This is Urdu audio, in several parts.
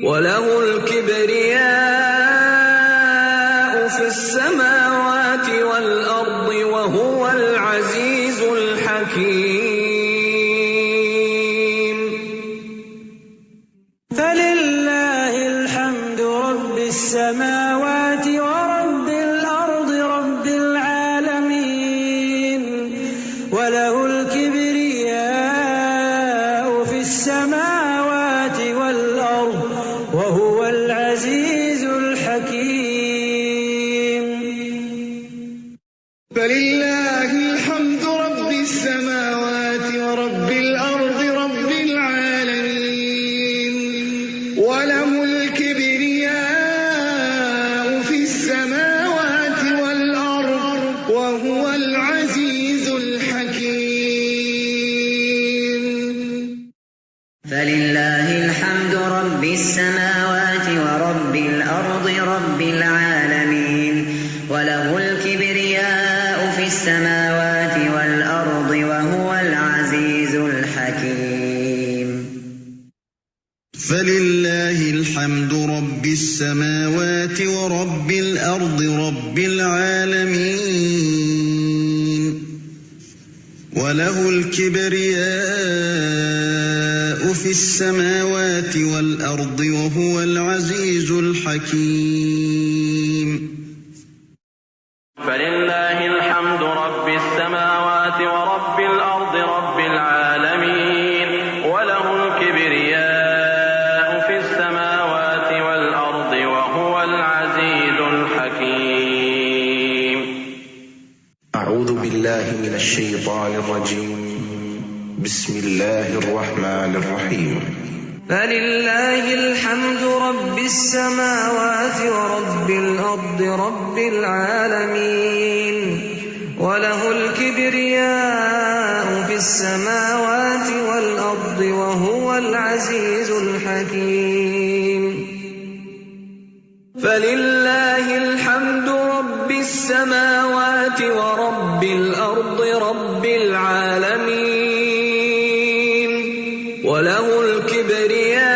وله الكبرياء في السماوات والأرض وهو العزيز الحكيم. فلله الحمد رب السماوات ورب الأرض رب العالمين وله الكبرياء في السماوات والأرض وهو العزيز الحكيم. فلله الحمد رب السماوات ورب الأرض رب العالمين وله الكبرياء في السماوات والأرض وهو العزيز الحكيم. فلله الحمد رب السماوات ورب الأرض رب العالمين وله الكبرياء في السماوات والأرض وهو العزيز الحكيم. فلله الحمد رب السماوات ورب الأرض رب العالمين وله الكبرياء في السماوات والأرض وهو العزيز الحكيم. فلله الحمد رب السماوات ورب الأرض رب العالمين وله الكبرياء في السماوات والأرض وهو العزيز الحكيم. أعوذ بالله من الشيطان الرجيم. بسم الله الرحمن الرحيم. فلله الحمد رب السماوات ورب الأرض رب العالمين وله الكبرياء في السماوات والأرض وهو العزيز الحكيم. فلله الحمد رب السماوات ورب الأرض رب العالمين وله الكبرياء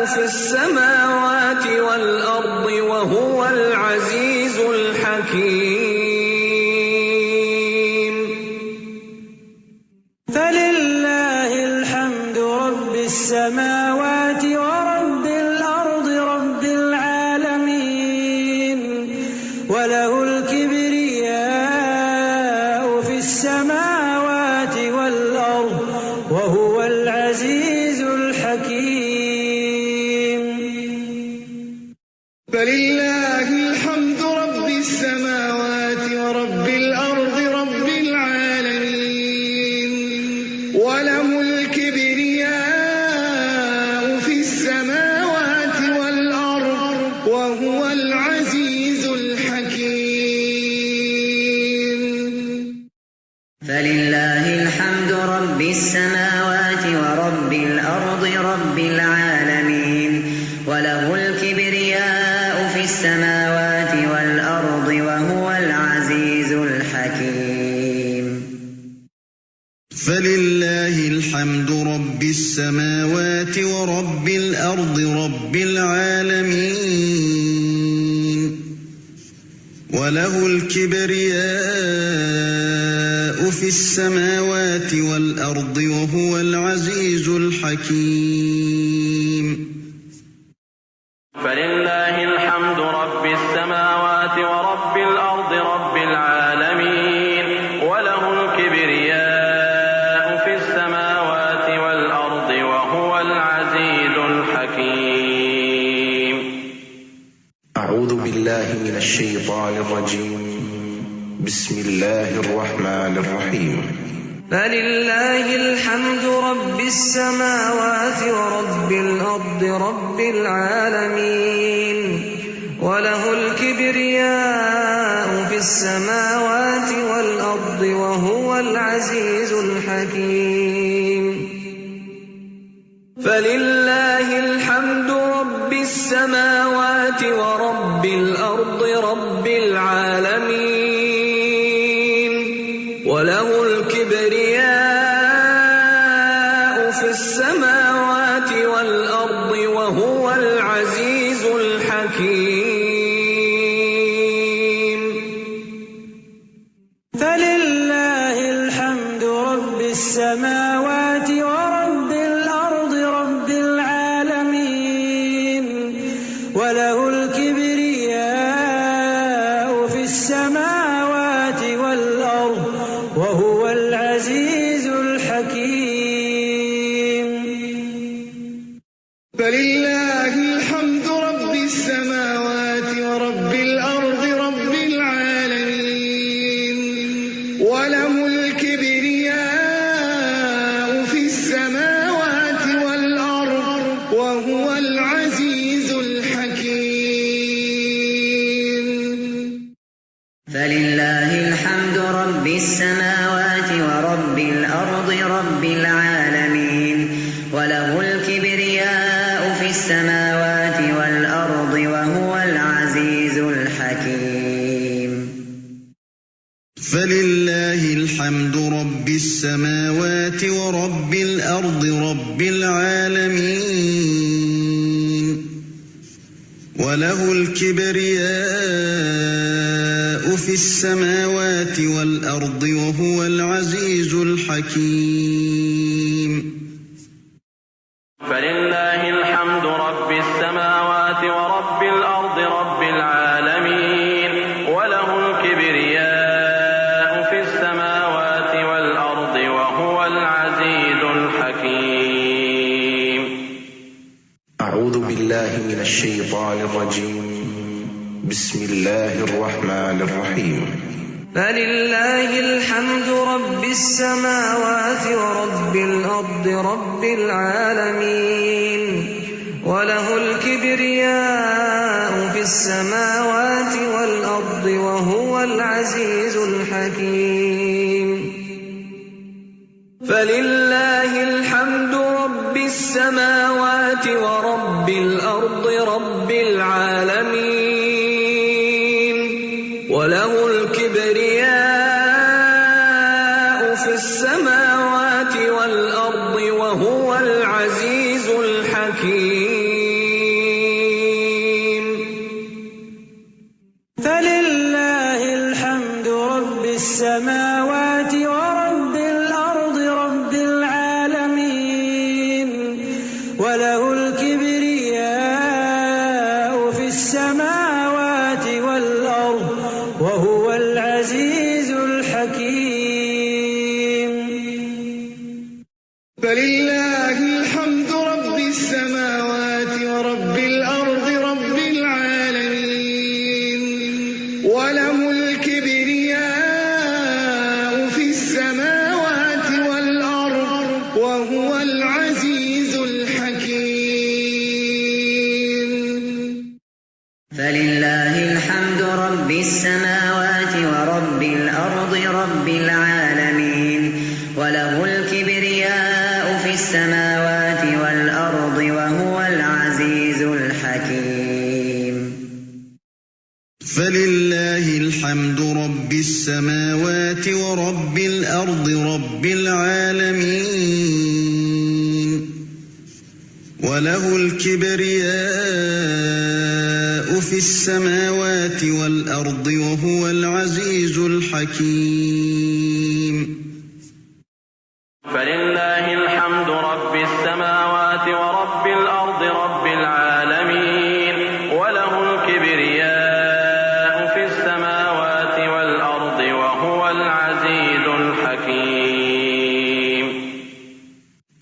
في السماوات والأرض وهو العزيز الحكيم. فلله الحمد رب السماوات ورب الأرض رب العالمين وله الكبرياء في السماوات والأرض وهو العزيز الحكيم. فلله الحمد رب السماوات ورب الأرض رب العالمين وله الكبرياء في السماوات والأرض وهو العزيز الحكيم. فلله الحمد رب السماوات ورب الأرض رب العالمين وله الكبرياء في السماوات والأرض وهو العزيز الحكيم. فلله الحمد رب السماوات ورب الأرض رب العالمين وله الكبرياء في السماوات والأرض وهو العزيز الحكيم. فلله الحمد رب السماوات ورب الأرض رب العالمين وله الكبرياء في السماوات والأرض وهو العزيز الحكيم. أعوذ بالله من الشيطان الرجيم. بسم الله الرحمن الرحيم. فلله الحمد رب السماوات ورب الأرض رب العالمين وله الكبرياء في السماوات والأرض وهو العزيز الحكيم. فلله الحمد رب السماوات ورب الأرض رب العالمين وله الكبرياء في السماوات والأرض وهو العزيز الحكيم. فلله الحمد رب السماوات ورب الأرض رب العالمين وله الكبرياء في السماوات والأرض وهو العزيز الحكيم. فلله الحمد رب السماوات ورب الأرض رب العالمين وله الكبرياء في السماوات والأرض وهو العزيز الحكيم. فلله الحمد رب السماوات ورب الأرض رب العالمين وله الكبرياء في السماوات والأرض وهو العزيز الحكيم. فلله الحمد رب السماوات ورب الأرض رب العالمين وله الكبرياء في السماوات والأرض وهو العزيز الحكيم. فلله الحمد رب السماوات ورب الأرض رب العالمين وله الكبرياء في السماوات والأرض وهو العزيز الحكيم. أعوذ بالله من الشيطان الرجيم. بسم الله الرحمن الرحيم. فلله الحمد رب السماوات ورب الأرض رب العالمين وله الكبرياء في السماوات والأرض وهو العزيز الحكيم. فلله الحمد رب السماوات ورب الأرض رب العالمين وله الكبرياء في السماوات والأرض وهو العزيز الحكيم. فلله الحمد رب السماوات ورب الأرض رب العالمين وله الكبرياء في السماوات والأرض وهو العزيز الحكيم. فلله الحمد رب السماوات ورب الأرض رب العالمين وله الكبرياء في السماوات والأرض وهو العزيز الحكيم. فلله الحمد رب السماوات ورب الأرض رب العالمين وله الكبرياء في السماوات والأرض وهو العزيز الحكيم. فلله الحمد رب السماوات ورب الأرض رب العالمين وله الكبرياء في السماوات والأرض وهو العزيز الحكيم. فلله الحمد رب السماوات ورب الأرض رب العالمين وله الكبرياء في السماوات والأرض وهو العزيز الحكيم.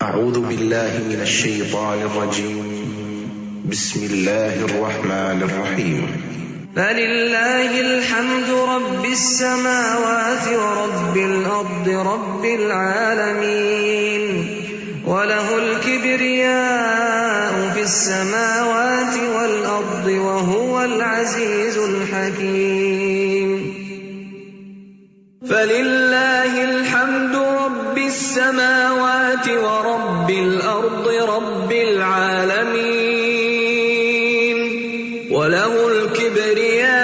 أعوذ بالله من الشيطان الرجيم. بسم الله الرحمن الرحيم. فلله الحمد رب السماوات ورب الأرض رب العالمين وله الكبرياء في السماوات والأرض وهو العزيز الحكيم. فلله الحمد رب السماوات ورب الأرض رب العالمين وله الكبرياء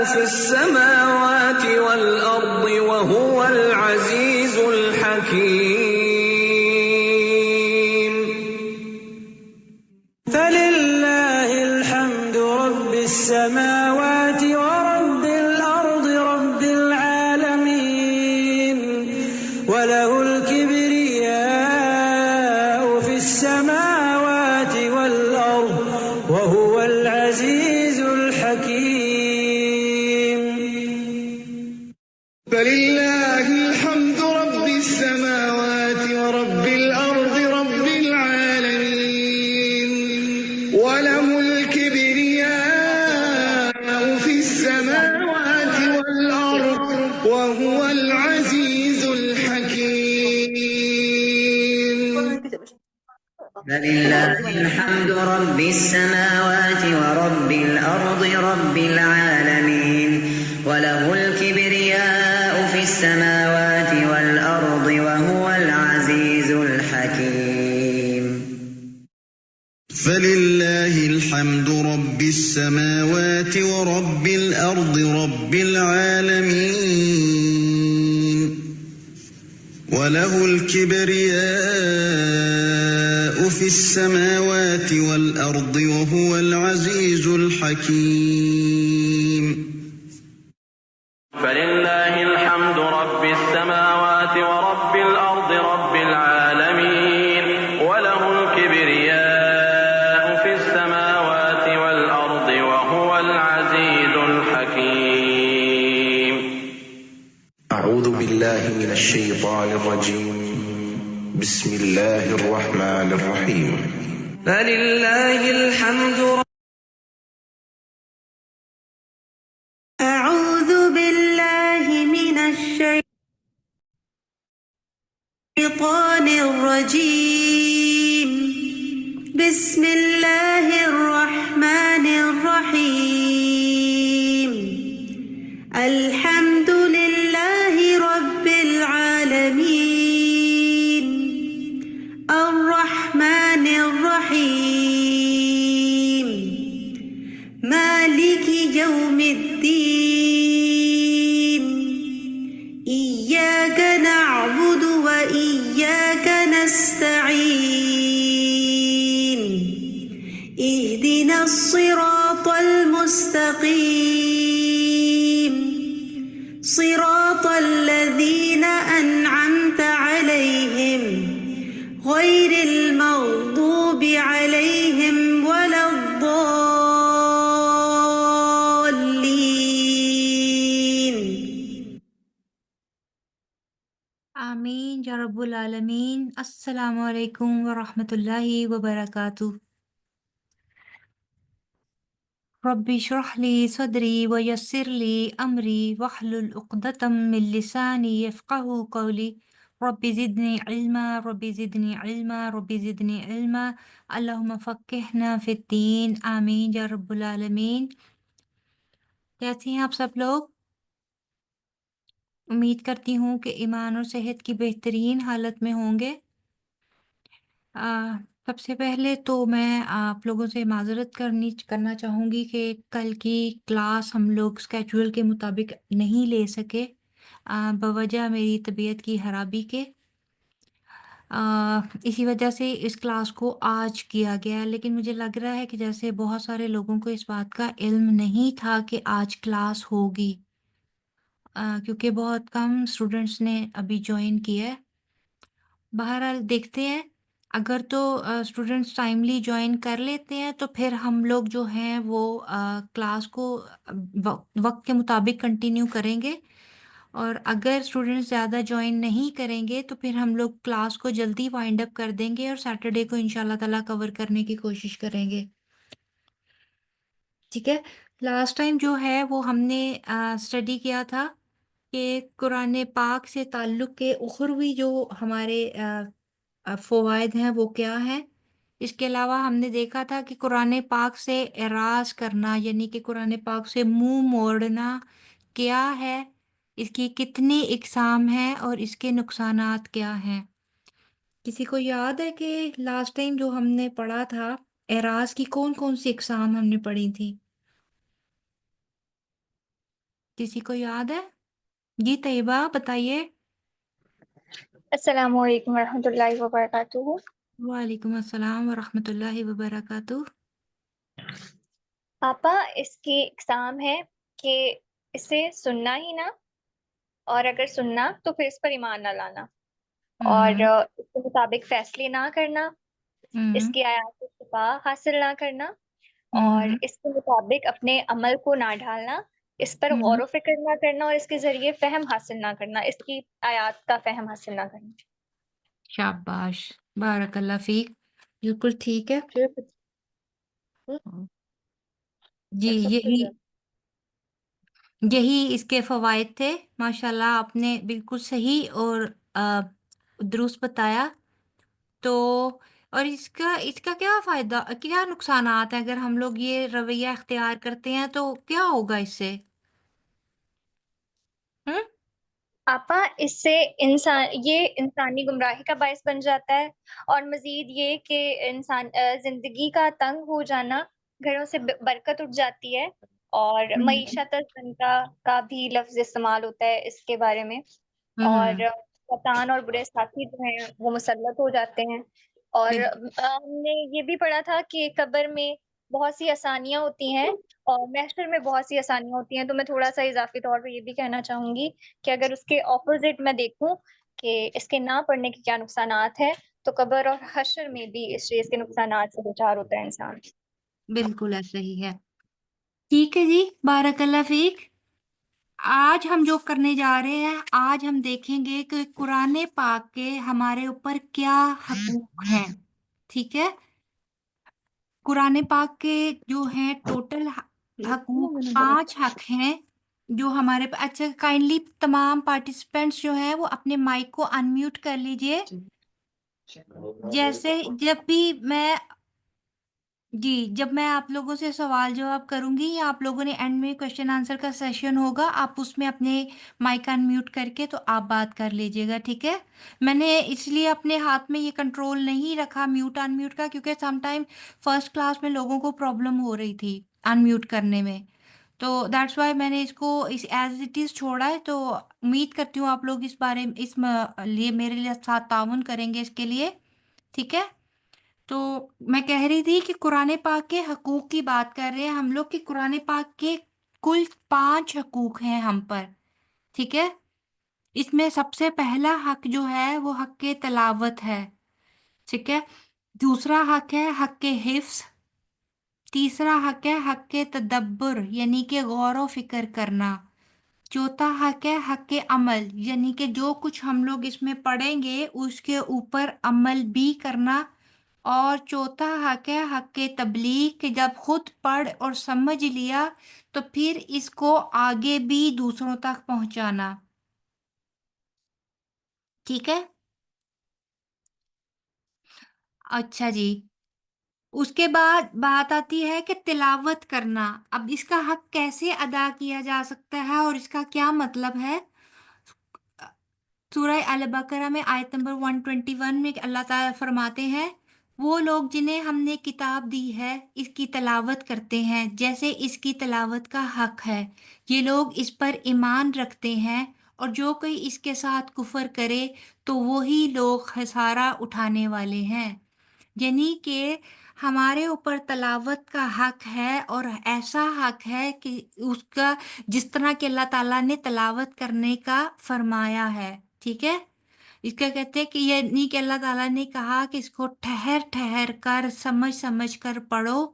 في السماوات والأرض وهو العزيز الحكيم. فلله الحمد رب السماوات ورب الأرض رب العالمين وله الكبرياء في السماوات والأرض وهو العزيز الحكيم. فلله الحمد رب السماوات ورب الأرض رب العالمين وله الكبرياء في السماوات والأرض وهو العزيز الحكيم. فلله الحمد رب السماوات ورب الأرض رب العالمين وله الكبرياء في السماوات والأرض وهو العزيز الحكيم. أعوذ بالله من الشيطان الرجيم. بسم الله الرحمن الرحيم. فلله الحمد أعوذ بالله من الشيطان الرجيم. بسم الله الرحمن الرحيم. الحمد لله رب العالمين الرحمن الرحيم مالك يوم الدين إياك نعبد وإياك نستعين اهدنا الصراط المستقيم صراط الذين أنعمت عليهم غير المغضوب عليهم ولا الضالين. آمین یا رب العالمین. السلام علیکم ورحمۃ اللہ وبرکاتہ. رب اشرح لي صدري ويسر لي أمري واحلل عقدة من لساني يفقهوا قولي. رب زدني علما رب زدني علما رب زدني علما اللهم فقهنا في الدين. آمین یا رب العالمین. کیسے ہیں آپ سب لوگ؟ امید کرتی ہوں کہ ایمان اور صحت کی بہترین حالت میں ہوں گے. سب سے پہلے تو میں آپ لوگوں سے معذرت کرنا چاہوں گی کہ کل کی کلاس ہم لوگ اسکیجول کے مطابق نہیں لے سکے بوجہ میری طبیعت کی خرابی کے. اسی وجہ سے اس کلاس کو آج کیا گیا، لیکن مجھے لگ رہا ہے کہ جیسے بہت سارے لوگوں کو اس بات کا علم نہیں تھا کہ آج کلاس ہوگی، کیونکہ بہت کم اسٹوڈنٹس نے ابھی جوائن کیا ہے. بہرحال دیکھتے ہیں، اگر تو اسٹوڈنٹس ٹائملی جوائن کر لیتے ہیں تو پھر ہم لوگ جو ہیں وہ کلاس کو وقت کے مطابق کنٹینیو کریں گے، اور اگر اسٹوڈنٹس زیادہ جوائن نہیں کریں گے تو پھر ہم لوگ کلاس کو جلدی وائنڈ اپ کر دیں گے اور سیٹرڈے کو انشاءاللہ تعالیٰ کور کرنے کی کوشش کریں گے. ٹھیک ہے. لاسٹ ٹائم جو ہے وہ ہم نے اسٹڈی کیا تھا کہ قرآن پاک سے تعلق کے اخروی جو ہمارے فوائد ہیں وہ کیا ہیں. اس کے علاوہ ہم نے دیکھا تھا کہ قرآن پاک سے اعراض کرنا، یعنی کہ قرآن پاک سے منہ موڑنا کیا ہے، اس کی کتنی اقسام ہیں اور اس کے نقصانات کیا ہیں. کسی کو یاد ہے کہ لاسٹ ٹائم جو ہم نے پڑھا تھا اعراض کی کون کون سی اقسام ہم نے پڑھی تھی؟ کسی کو یاد ہے؟ جی طیبہ بتائیے. السلام علیکم ورحمۃ اللہ وبرکاتہ. وعلیکم السلام ورحمۃ اللہ وبرکاتہ. پاپا اس کی اقسام ہے کہ اسے سننا ہی نہ، اور اگر سننا تو پھر اس پر ایمان نہ لانا، اور اس کے مطابق فیصلے نہ کرنا، اس کی آیات سے شفا حاصل نہ کرنا، اور اس کے مطابق اپنے عمل کو نہ ڈھالنا، اس پر غور و فکر نہ کرنا، اور اس کے ذریعے فہم حاصل نہ کرنا، اس کی آیات کا فہم حاصل نہ کرنا. شاباش، بارک اللہ فیک. بالکل ٹھیک ہے جی. یہی اس کے فوائد تھے. ماشاءاللہ آپ نے بالکل صحیح اور درست بتایا. تو اور اس کا کیا فائدہ، کیا نقصانات ہیں اگر ہم لوگ یہ رویہ اختیار کرتے ہیں تو کیا ہوگا اس سے؟ ہم؟ آپا اس سے یہ انسانی گمراہی کا باعث بن جاتا ہے، اور مزید یہ کہ انسان زندگی کا تنگ ہو جانا، گھروں سے برکت اٹھ جاتی ہے، اور معیشت کا بھی لفظ استعمال ہوتا ہے اس کے بارے میں، اور شیطان اور برے ساتھی جو ہیں وہ مسلط ہو جاتے ہیں۔ اور ہم نے یہ بھی پڑھا تھا کہ قبر میں بہت سی آسانیاں ہوتی ہیں اور محشر میں بہت سی آسانیاں ہوتی ہیں، تو میں تھوڑا سا اضافی طور پہ یہ بھی کہنا چاہوں گی کہ اگر اس کے اپوزٹ میں دیکھوں کہ اس کے نہ پڑھنے کے کیا نقصانات ہیں، تو قبر اور حشر میں بھی اس چیز کے نقصانات سے دوچار ہوتا ہے انسان۔ بالکل ایسا ہی ہے۔ ٹھیک ہے جی، بارک اللہ فیک۔ آج ہم جو کرنے جا رہے ہیں، آج ہم دیکھیں گے کہ قرآن پاک کے ہمارے اوپر کیا حقوق ہیں، ٹھیک ہے؟ قرآن پاک کے جو ہیں ٹوٹل حقوق 5 حق ہیں جو ہمارے اچھا کائنڈلی تمام پارٹیسپینٹس جو ہیں وہ اپنے مائک کو انمیوٹ کر لیجئے۔ جیسے جب میں آپ لوگوں سے سوال جواب کروں گی یا آپ لوگوں نے اینڈ میں کوشچن آنسر کا سیشن ہوگا، آپ اس میں اپنے مائک انمیوٹ کر کے تو آپ بات کر لیجئے گا، ٹھیک ہے؟ میں نے اس لیے اپنے ہاتھ میں یہ کنٹرول نہیں رکھا میوٹ انمیوٹ کا، کیونکہ سم ٹائم فرسٹ کلاس میں لوگوں کو پرابلم ہو رہی تھی انمیوٹ کرنے میں، تو دیٹس وائی میں نے اس کو ایز اٹ از چھوڑا ہے۔ تو امید کرتی ہوں آپ لوگ اس بارے میں لیے میرے لیے ساتھ تعاون کریں گے اس کے لیے، ٹھیک ہے؟ تو میں کہہ رہی تھی کہ قرآن پاک کے حقوق کی بات کر رہے ہیں ہم لوگ، کہ قرآن پاک کے کل 5 حقوق ہیں ہم پر، ٹھیک ہے؟ اس میں سب سے پہلا حق جو ہے وہ حق تلاوت ہے، ٹھیک ہے؟ دوسرا حق ہے حق حفظ، تیسرا حق ہے حق تدبر یعنی کہ غور و فکر کرنا، چوتھا حق ہے حق عمل یعنی کہ جو کچھ ہم لوگ اس میں پڑھیں گے اس کے اوپر عمل بھی کرنا، اور چوتھا حق ہے حق تبلیغ کہ جب خود پڑھ اور سمجھ لیا تو پھر اس کو آگے بھی دوسروں تک پہنچانا، ٹھیک ہے؟ اچھا جی، اس کے بعد بات آتی ہے کہ تلاوت کرنا۔ اب اس کا حق کیسے ادا کیا جا سکتا ہے اور اس کا کیا مطلب ہے؟ سورہ البقرہ میں آیت نمبر 121 میں اللہ تعالیٰ فرماتے ہیں، وہ لوگ جنہیں ہم نے کتاب دی ہے اس کی تلاوت کرتے ہیں جیسے اس کی تلاوت کا حق ہے، یہ لوگ اس پر ایمان رکھتے ہیں، اور جو کوئی اس کے ساتھ کفر کرے تو وہی لوگ خسارہ اٹھانے والے ہیں۔ یعنی کہ ہمارے اوپر تلاوت کا حق ہے، اور ایسا حق ہے کہ اس کا جس طرح کہ اللہ تعالیٰ نے تلاوت کرنے کا فرمایا ہے، ٹھیک ہے؟ اس کا کہتے ہیں کہ یہ نہیں کہ اللہ تعالیٰ نے کہا کہ اس کو ٹھہر ٹھہر کر سمجھ کر پڑھو،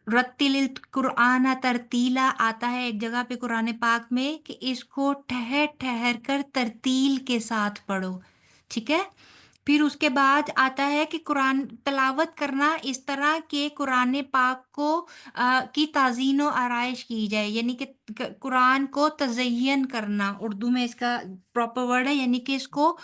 رتل القرآن ترتیلا آتا ہے ایک جگہ پہ قرآن پاک میں کہ اس کو ٹھہر ٹھہر کر ترتیل کے ساتھ پڑھو، ٹھیک ہے؟ پھر اس کے بعد آتا ہے کہ قرآن تلاوت کرنا اس طرح کہ قرآن پاک کو کی تعظیم و آرائش کی جائے، یعنی کہ قرآن کو تزین کرنا، اردو میں اس کا پراپر ورڈ ہے، یعنی کہ اس کو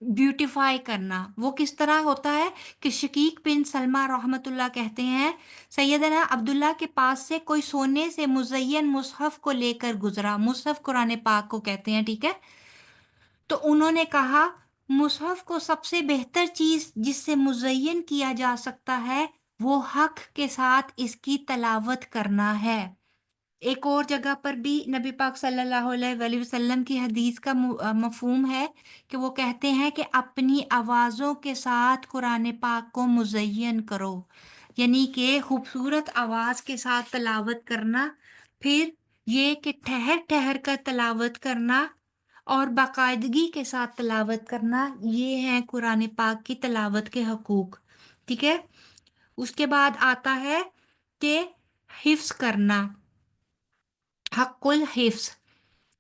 بیوٹیفائی کرنا۔ وہ کس طرح ہوتا ہے کہ شقیق بن سلمہ رحمۃ اللہ کہتے ہیں، سیدنا عبداللہ کے پاس سے کوئی سونے سے مزین مصحف کو لے کر گزرا، مصحف قرآن پاک کو کہتے ہیں، ٹھیک ہے؟ تو انہوں نے کہا مصحف کو سب سے بہتر چیز جس سے مزین کیا جا سکتا ہے وہ حق کے ساتھ اس کی تلاوت کرنا ہے۔ ایک اور جگہ پر بھی نبی پاک صلی اللہ علیہ وآلہ وسلم کی حدیث کا مفہوم ہے کہ وہ کہتے ہیں کہ اپنی آوازوں کے ساتھ قرآن پاک کو مزین کرو، یعنی کہ خوبصورت آواز کے ساتھ تلاوت کرنا، پھر یہ کہ ٹھہر ٹھہر کر تلاوت کرنا اور باقاعدگی کے ساتھ تلاوت کرنا، یہ ہیں قرآن پاک کی تلاوت کے حقوق، ٹھیک ہے؟ اس کے بعد آتا ہے کہ حفظ کرنا، حق الحفظ۔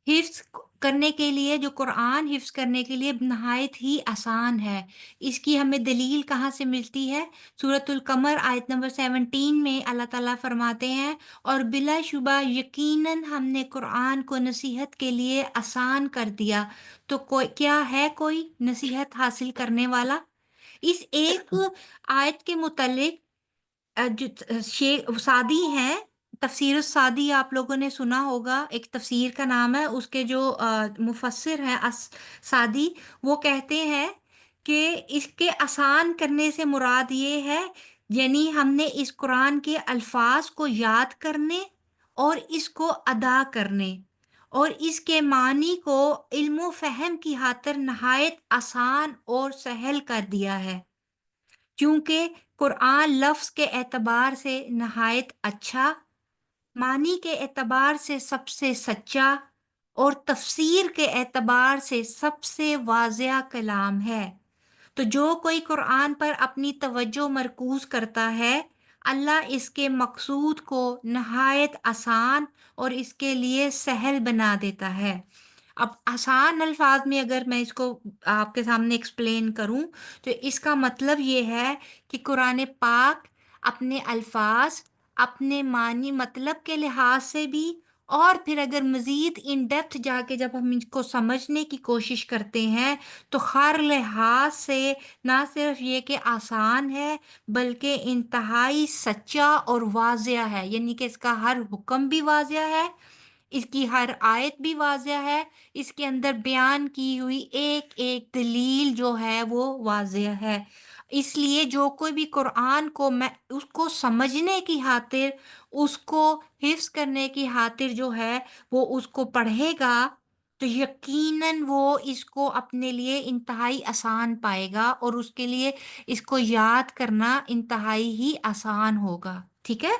حفظ کرنے کے لیے جو قرآن حفظ کرنے کے لیے نہایت ہی آسان ہے، اس کی ہمیں دلیل کہاں سے ملتی ہے؟ سورۃ القمر آیت نمبر 17 میں اللہ تعالیٰ فرماتے ہیں، اور بلا شبہ یقیناً ہم نے قرآن کو نصیحت کے لیے آسان کر دیا، تو کیا ہے کوئی نصیحت حاصل کرنے والا؟ اس ایک آیت کے متعلق جو سعدی ہیں، تفسیر السعدی آپ لوگوں نے سنا ہوگا، ایک تفسیر کا نام ہے، اس کے جو مفسر ہیں سعدی، وہ کہتے ہیں کہ اس کے آسان کرنے سے مراد یہ ہے، یعنی ہم نے اس قرآن کے الفاظ کو یاد کرنے اور اس کو ادا کرنے اور اس کے معنی کو علم و فہم کی خاطر نہایت آسان اور سہل کر دیا ہے، کیونکہ قرآن لفظ کے اعتبار سے نہایت اچھا، معنی کے اعتبار سے سب سے سچا اور تفسیر کے اعتبار سے سب سے واضح کلام ہے۔ تو جو کوئی قرآن پر اپنی توجہ مرکوز کرتا ہے، اللہ اس کے مقصود کو نہایت آسان اور اس کے لیے سہل بنا دیتا ہے۔ اب آسان الفاظ میں اگر میں اس کو آپ کے سامنے ایکسپلین کروں تو اس کا مطلب یہ ہے کہ قرآن پاک اپنے الفاظ، اپنے معنی مطلب کے لحاظ سے بھی، اور پھر اگر مزید ان ڈیپتھ جا کے جب ہم اس کو سمجھنے کی کوشش کرتے ہیں تو ہر لحاظ سے نہ صرف یہ کہ آسان ہے بلکہ انتہائی سچا اور واضح ہے، یعنی کہ اس کا ہر حکم بھی واضح ہے، اس کی ہر آیت بھی واضح ہے، اس کے اندر بیان کی ہوئی ایک ایک دلیل جو ہے وہ واضح ہے۔ اس لیے جو کوئی بھی قرآن کو اس کو سمجھنے کی خاطر، اس کو حفظ کرنے کی خاطر جو ہے وہ اس کو پڑھے گا تو یقیناً وہ اس کو اپنے لیے انتہائی آسان پائے گا اور اس کے لیے اس کو یاد کرنا انتہائی ہی آسان ہوگا، ٹھیک ہے؟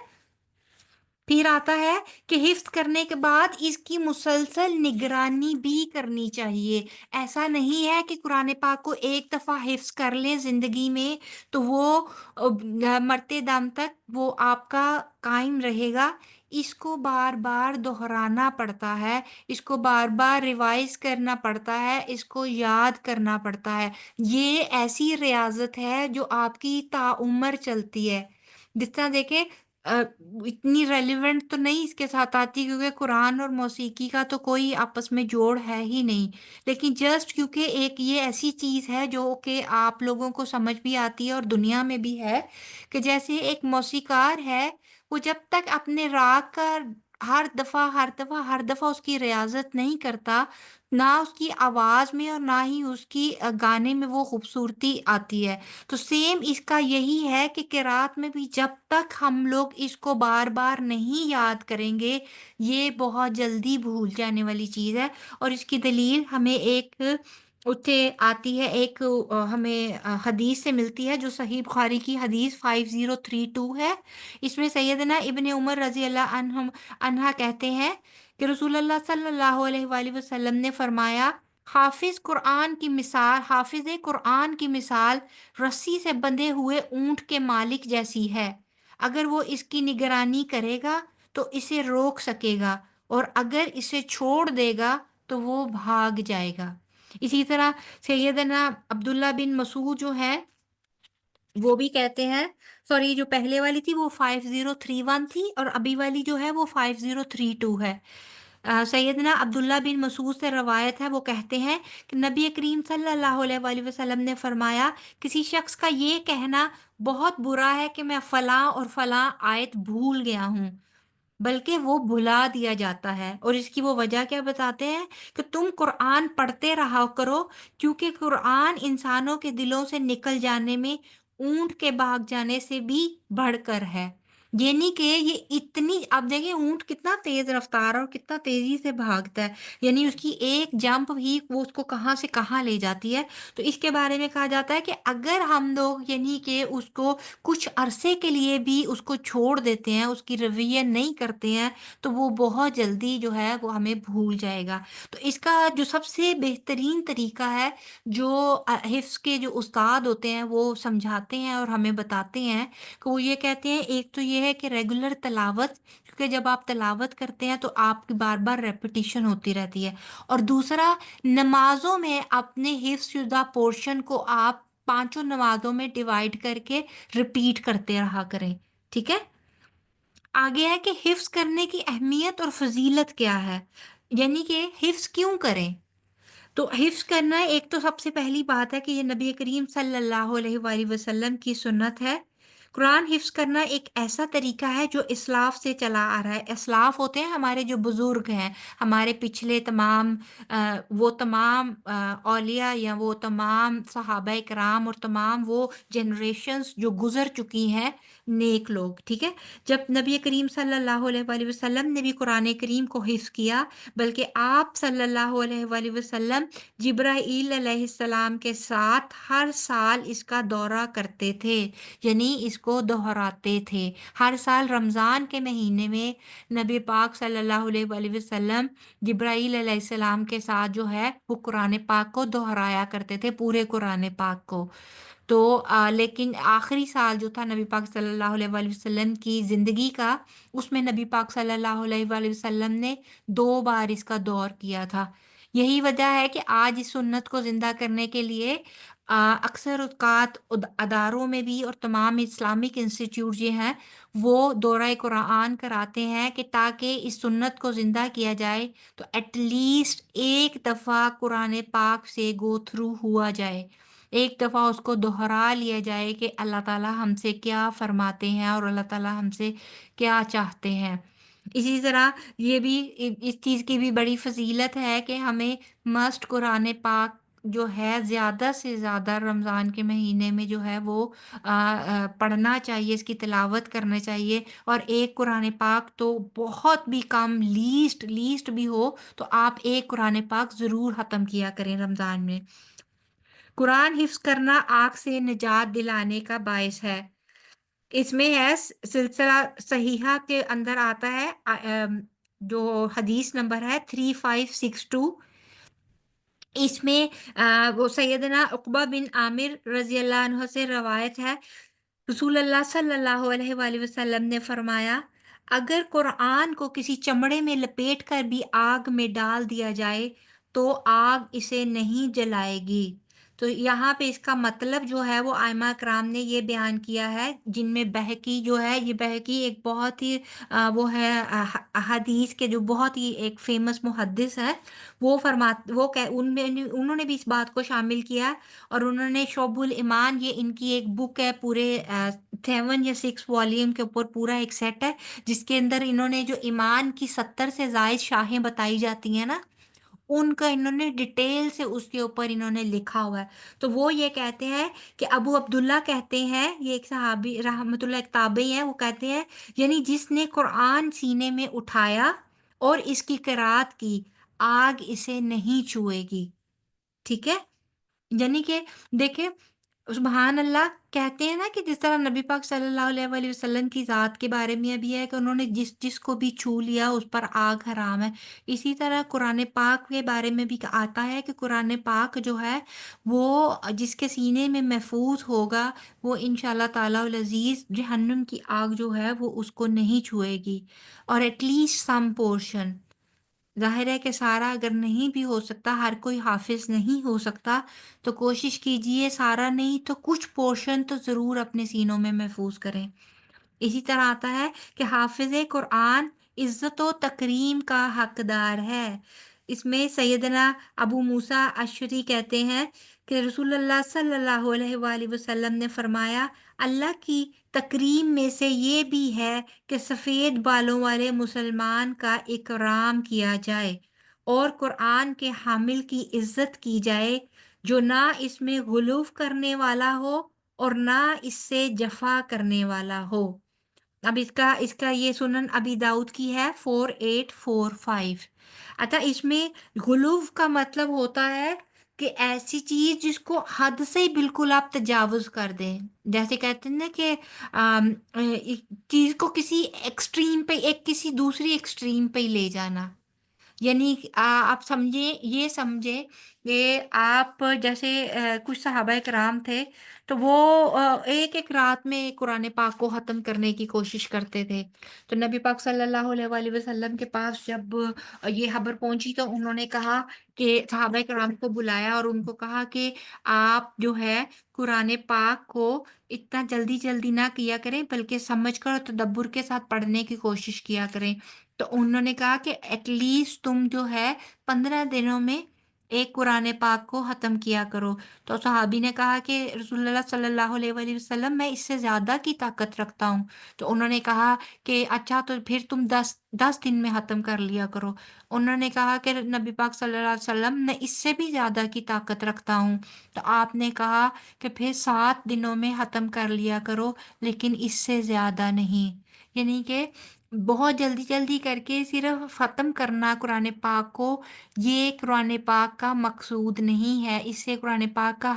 پھر آتا ہے کہ حفظ کرنے کے بعد اس کی مسلسل نگرانی بھی کرنی چاہیے۔ ایسا نہیں ہے کہ قرآن پاک کو ایک دفعہ حفظ کر لیں زندگی میں تو وہ مرتے دم تک وہ آپ کا قائم رہے گا۔ اس کو بار بار دہرانا پڑتا ہے، اس کو بار بار ریوائز کرنا پڑتا ہے، اس کو یاد کرنا پڑتا ہے۔ یہ ایسی ریاضت ہے جو آپ کی تعمر چلتی ہے۔ جس طرح دیکھیں اتنی ریلیونٹ تو نہیں اس کے ساتھ آتی کیونکہ قرآن اور موسیقی کا تو کوئی آپس میں جوڑ ہے ہی نہیں، لیکن جسٹ کیونکہ ایک یہ ایسی چیز ہے جو کہ آپ لوگوں کو سمجھ بھی آتی ہے اور دنیا میں بھی ہے، کہ جیسے ایک موسیقار ہے، وہ جب تک اپنے راگ کا ہر دفعہ اس کی ریاضت نہیں کرتا، نہ اس کی آواز میں اور نہ ہی اس کی گانے میں وہ خوبصورتی آتی ہے۔ تو سیم اس کا یہی ہے کہ قرات میں بھی جب تک ہم لوگ اس کو بار بار نہیں یاد کریں گے، یہ بہت جلدی بھول جانے والی چیز ہے۔ اور اس کی دلیل ہمیں ایک اتھے آتی ہے، ایک ہمیں حدیث سے ملتی ہے جو صحیح بخاری کی حدیث 5032 ہے۔ اس میں سیدنا ابن عمر رضی اللہ عنہ کہتے ہیں کہ رسول اللہ صلی اللہ علیہ وآلہ وسلم نے فرمایا، حافظ قرآن کی مثال رسی سے بندھے ہوئے اونٹ کے مالک جیسی ہے۔ اگر وہ اس کی نگرانی کرے گا تو اسے روک سکے گا، اور اگر اسے چھوڑ دے گا تو وہ بھاگ جائے گا۔ اسی طرح سیدنا عبداللہ بن مسعود جو ہے وہ بھی کہتے ہیں، سوری جو پہلے والی تھی وہ 5031 تھی اور ابھی والی جو ہے وہ 5032 ہے۔ سیدنا عبداللہ بن مسعود سے روایت ہے، وہ کہتے ہیں کہ نبی کریم صلی اللہ علیہ وآلہ وسلم نے فرمایا، کسی شخص کا یہ کہنا بہت برا ہے کہ میں فلاں اور فلاں آیت بھول گیا ہوں، بلکہ وہ بھلا دیا جاتا ہے۔ اور اس کی وہ وجہ کیا بتاتے ہیں کہ تم قرآن پڑھتے رہا کرو، کیونکہ قرآن انسانوں کے دلوں سے نکل جانے میں اونٹ کے بھاگ جانے سے بھی بڑھ کر ہے۔ یعنی کہ یہ اتنی، آپ دیکھیں اونٹ کتنا تیز رفتار اور کتنا تیزی سے بھاگتا ہے، یعنی اس کی ایک جمپ بھی وہ اس کو کہاں سے کہاں لے جاتی ہے۔ تو اس کے بارے میں کہا جاتا ہے کہ اگر ہم لوگ یعنی کہ اس کو کچھ عرصے کے لیے بھی اس کو چھوڑ دیتے ہیں، اس کی رویہ نہیں کرتے ہیں، تو وہ بہت جلدی جو ہے وہ ہمیں بھول جائے گا۔ تو اس کا جو سب سے بہترین طریقہ ہے جو حفظ کے جو استاد ہوتے ہیں وہ سمجھاتے ہیں اور ہمیں بتاتے ہیں کہ وہ یہ کہتے ہیں، ایک تو یہ ہے کہ ریگولر تلاوت، کیونکہ جب آپ تلاوت کرتے ہیں تو آپ کی بار بار ریپیٹیشن ہوتی رہتی ہے، اور دوسرا نمازوں میں اپنے حفظ شدہ پورشن کو آپ 5 نمازوں میں ڈیوائیڈ کر کے ریپیٹ کرتے رہا کریں، ٹھیک ہے؟ آگے ہے کہ حفظ کرنے کی اہمیت اور فضیلت کیا ہے، یعنی کہ حفظ کیوں کریں؟ تو حفظ کرنا ایک تو سب سے پہلی بات ہے کہ یہ نبی کریم صلی اللہ علیہ وآلہ وسلم کی سنت ہے۔ قرآن حفظ کرنا ایک ایسا طریقہ ہے جو اسلاف سے چلا آ رہا ہے۔ اسلاف ہوتے ہیں ہمارے جو بزرگ ہیں، ہمارے پچھلے تمام وہ تمام اولیاء یا وہ تمام صحابہ کرام اور تمام وہ جنریشنز جو گزر چکی ہیں، نیک لوگ، ٹھیک ہے۔ جب نبی کریم صلی اللہ علیہ وآلہ وسلم نے بھی قرآن کریم کو حفظ کیا، بلکہ آپ صلی اللہ علیہ وآلہ وسلم جبرائیل علیہ السلام کے ساتھ ہر سال اس کا دورہ کرتے تھے، یعنی اس کو دہراتے تھے۔ ہر سال رمضان کے مہینے میں نبی پاک صلی اللہ علیہ وآلہ وسلم جبرائیل علیہ السلام کے ساتھ جو ہے وہ قرآن پاک کو دہرایا کرتے تھے، پورے قرآن پاک کو۔ تو لیکن آخری سال جو تھا نبی پاک صلی اللہ علیہ وآلہ وسلم کی زندگی کا، اس میں نبی پاک صلی اللہ علیہ وآلہ وسلم نے 2 بار اس کا دور کیا تھا۔ یہی وجہ ہے کہ آج اس سنت کو زندہ کرنے کے لیے اکثر اوقات اداروں میں بھی اور تمام اسلامک انسٹیٹیوٹ جو ہیں وہ دورہ قرآن کراتے ہیں کہ تاکہ اس سنت کو زندہ کیا جائے تو ایٹ لیسٹ ایک دفعہ قرآن پاک سے گو تھرو ہوا جائے، ایک دفعہ اس کو دہرا لیا جائے کہ اللہ تعالیٰ ہم سے کیا فرماتے ہیں اور اللہ تعالیٰ ہم سے کیا چاہتے ہیں۔ اسی طرح یہ بھی اس چیز کی بھی بڑی فضیلت ہے کہ ہمیں مسٹ قرآن پاک جو ہے زیادہ سے زیادہ رمضان کے مہینے میں جو ہے وہ پڑھنا چاہیے، اس کی تلاوت کرنا چاہیے، اور ایک قرآن پاک تو بہت بھی کم، لیسٹ بھی ہو تو آپ ایک قرآن پاک ضرور ختم کیا کریں رمضان میں۔ قرآن حفظ کرنا آگ سے نجات دلانے کا باعث ہے۔ اس میں ہے سلسلہ صحیحہ کے اندر آتا ہے جو حدیث نمبر ہے 3562، اس میں وہ سیدنا عقبہ بن عامر رضی اللہ عنہ سے روایت ہے، رسول اللہ صلی اللہ علیہ وآلہ وسلم نے فرمایا، اگر قرآن کو کسی چمڑے میں لپیٹ کر بھی آگ میں ڈال دیا جائے تو آگ اسے نہیں جلائے گی۔ تو یہاں پہ اس کا مطلب جو ہے وہ ائمہ کرام نے یہ بیان کیا ہے، جن میں بہقی جو ہے، یہ بہقی ایک بہت ہی وہ ہے حدیث کے جو بہت ہی ایک فیمس محدث ہے، وہ انہوں نے بھی اس بات کو شامل کیا، اور انہوں نے شعب الایمان، یہ ان کی ایک بک ہے، پورے 7 یا 6 والیوم کے اوپر پورا ایک سیٹ ہے، جس کے اندر انہوں نے جو ایمان کی 70 سے زائد شاہیں بتائی جاتی ہیں نا، ان کا انہوں نے ڈیٹیل سے اس کے اوپر انہوں نے لکھا ہوا ہے۔ تو وہ یہ کہتے ہیں کہ ابو عبداللہ کہتے ہیں، یہ ایک صحابی رحمۃ اللہ ایک تابعی ہیں، وہ کہتے ہیں یعنی جس نے قرآن سینے میں اٹھایا اور اس کی قرات کی، آگ اسے نہیں چھوئے گی، ٹھیک ہے۔ یعنی کہ دیکھیں سبحان اللہ، کہتے ہیں نا کہ جس طرح نبی پاک صلی اللہ علیہ وآلہ وسلم کی ذات کے بارے میں بھی ہے کہ انہوں نے جس کو بھی چھو لیا اس پر آگ حرام ہے، اسی طرح قرآن پاک کے بارے میں بھی آتا ہے کہ قرآن پاک جو ہے وہ جس کے سینے میں محفوظ ہوگا وہ انشاءاللہ تعالیٰ العزیز جہنم کی آگ جو ہے وہ اس کو نہیں چھوئے گی، اور ایٹ لیسٹ سم پورشن۔ ظاہر ہے کہ سارا اگر نہیں بھی ہو سکتا، ہر کوئی حافظ نہیں ہو سکتا، تو کوشش کیجئے سارا نہیں تو کچھ پورشن تو ضرور اپنے سینوں میں محفوظ کریں۔ اسی طرح آتا ہے کہ حافظ قرآن عزت و تکریم کا حقدار ہے۔ اس میں سیدنا ابو موسیٰ اشعری کہتے ہیں کہ رسول اللہ صلی اللہ علیہ وآلہ وسلم نے فرمایا، اللہ کی تکریم میں سے یہ بھی ہے کہ سفید بالوں والے مسلمان کا اکرام کیا جائے اور قرآن کے حامل کی عزت کی جائے، جو نہ اس میں غلو کرنے والا ہو اور نہ اس سے جفا کرنے والا ہو۔ اب اس کا یہ سنن ابی داؤد کی ہے 4845۔ اچھا، اس میں غلو کا مطلب ہوتا ہے کہ ایسی چیز جس کو حد سے بالکل آپ تجاوز کر دیں، جیسے کہتے ہیں نا کہ ایک چیز کو کسی ایکسٹریم پہ، کسی دوسری ایکسٹریم پہ لے جانا، یعنی آپ یہ سمجھیں کہ آپ جیسے کچھ صحابہ کرام تھے تو وہ ایک رات میں قرآن پاک کو ختم کرنے کی کوشش کرتے تھے، تو نبی پاک صلی اللہ علیہ وآلہ وسلم کے پاس جب یہ خبر پہنچی تو انہوں نے کہا کہ صحابہ کرام کو بلایا اور ان کو کہا کہ آپ جو ہے قرآن پاک کو اتنا جلدی نہ کیا کریں، بلکہ سمجھ کر اور تدبر کے ساتھ پڑھنے کی کوشش کیا کریں۔ تو انہوں نے کہا کہ ایٹ لیسٹ تم جو ہے 15 دنوں میں ایک قرآن پاک کو ختم کیا کرو۔ تو صحابی نے کہا کہ رسول اللہ صلی اللہ علیہ وآلہ وسلم میں اس سے زیادہ کی طاقت رکھتا ہوں۔ تو انہوں نے کہا کہ اچھا تو پھر تم 10 دن میں ختم کر لیا کرو۔ انہوں نے کہا کہ نبی پاک صلی اللہ علیہ وسلم میں اس سے بھی زیادہ کی طاقت رکھتا ہوں۔ تو آپ نے کہا کہ پھر 7 دنوں میں ختم کر لیا کرو، لیکن اس سے زیادہ نہیں۔ یعنی کہ بہت جلدی جلدی کر کے صرف ختم کرنا قرآن پاک کو، یہ قرآن پاک کا مقصود نہیں ہے۔ اس سے قرآن پاک کا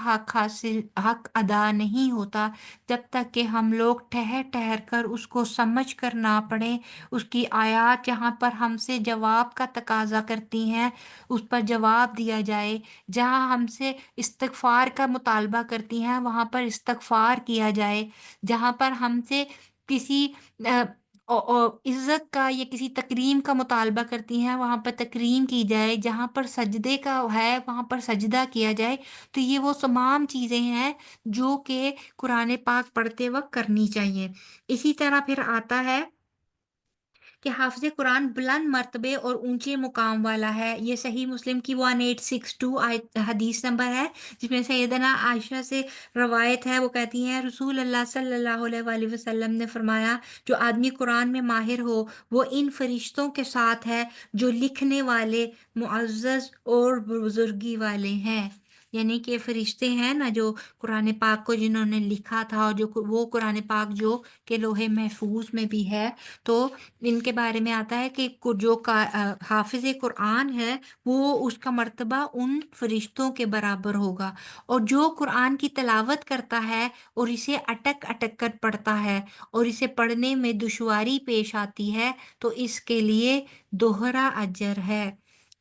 حق ادا نہیں ہوتا جب تک کہ ہم لوگ ٹھہر ٹھہر کر اس کو سمجھ کر نہ پڑھیں۔ اس کی آیات جہاں پر ہم سے جواب کا تقاضا کرتی ہیں اس پر جواب دیا جائے، جہاں ہم سے استغفار کا مطالبہ کرتی ہیں وہاں پر استغفار کیا جائے، جہاں پر ہم سے کسی عزت کا یا کسی تکریم کا مطالبہ کرتی ہیں وہاں پر تکریم کی جائے، جہاں پر سجدے کا ہے وہاں پر سجدہ کیا جائے۔ تو یہ وہ تمام چیزیں ہیں جو کہ قرآن پاک پڑھتے وقت کرنی چاہیے۔ اسی طرح پھر آتا ہے کہ حافظ قرآن بلند مرتبے اور اونچے مقام والا ہے۔ یہ صحیح مسلم کی 1862 حدیث نمبر ہے، جس میں سیدنا عائشہ سے روایت ہے۔ وہ کہتی ہیں رسول اللہ صلی اللہ علیہ وآلہ وسلم نے فرمایا، جو آدمی قرآن میں ماہر ہو وہ ان فرشتوں کے ساتھ ہے جو لکھنے والے، معزز اور بزرگی والے ہیں۔ یعنی کہ فرشتے ہیں نا جو قرآن پاک کو جنہوں نے لکھا تھا، اور جو وہ قرآن پاک جو کہ لوح محفوظ میں بھی ہے، تو ان کے بارے میں آتا ہے کہ جو حافظ قرآن ہے وہ اس کا مرتبہ ان فرشتوں کے برابر ہوگا۔ اور جو قرآن کی تلاوت کرتا ہے اور اسے اٹک اٹک کر پڑھتا ہے اور اسے پڑھنے میں دشواری پیش آتی ہے تو اس کے لیے دوہرا اجر ہے۔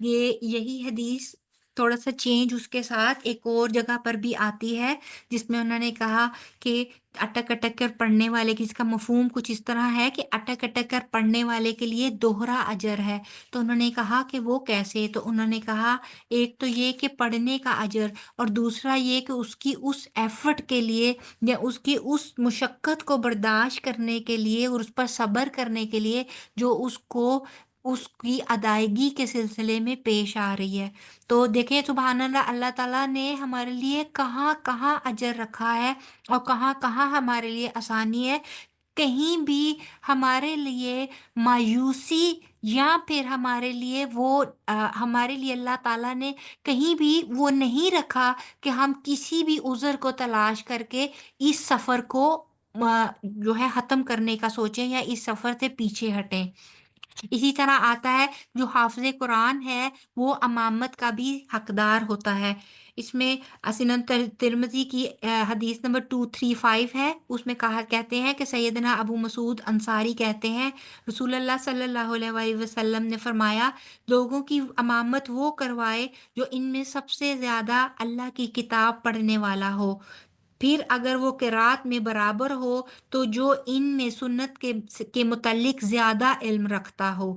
یہی حدیث تھوڑا سا چینج اس کے ساتھ ایک اور جگہ پر بھی آتی ہے، جس میں انہوں نے کہا کہ اٹک اٹک کر پڑھنے والے کی، اس کا مفہوم کچھ اس طرح ہے کہ اٹک اٹک کر پڑھنے والے کے لیے دوہرا اجر ہے۔ تو انہوں نے کہا کہ وہ کیسے؟ تو انہوں نے کہا ایک تو یہ کہ پڑھنے کا اجر، اور دوسرا یہ کہ اس کی اس ایفرٹ کے لیے یا اس کی اس مشقت کو برداشت کرنے کے لیے اور اس پر صبر کرنے کے لیے جو اس کو اس کی ادائیگی کے سلسلے میں پیش آ رہی ہے۔ تو دیکھیں سبحان اللہ، اللہ تعالیٰ نے ہمارے لیے کہاں کہاں اجر رکھا ہے اور کہاں کہاں ہمارے لیے آسانی ہے۔ کہیں بھی ہمارے لیے مایوسی یا پھر ہمارے لیے ہمارے لیے اللہ تعالیٰ نے کہیں بھی وہ نہیں رکھا کہ ہم کسی بھی عذر کو تلاش کر کے اس سفر کو جو ہے ختم کرنے کا سوچیں یا اس سفر سے پیچھے ہٹیں۔ اسی طرح آتا ہے جو حافظ قرآن ہے وہ امامت کا بھی حقدار ہوتا ہے۔ اس میں سنن ترمذی کی حدیث نمبر 235 ہے، اس میں کہتے ہیں کہ سیدنا ابو مسعود انصاری کہتے ہیں رسول اللہ صلی اللہ علیہ وآلہ وسلم نے فرمایا، لوگوں کی امامت وہ کروائے جو ان میں سب سے زیادہ اللہ کی کتاب پڑھنے والا ہو، پھر اگر وہ قرات میں برابر ہو تو جو ان میں سنت کے متعلق زیادہ علم رکھتا ہو،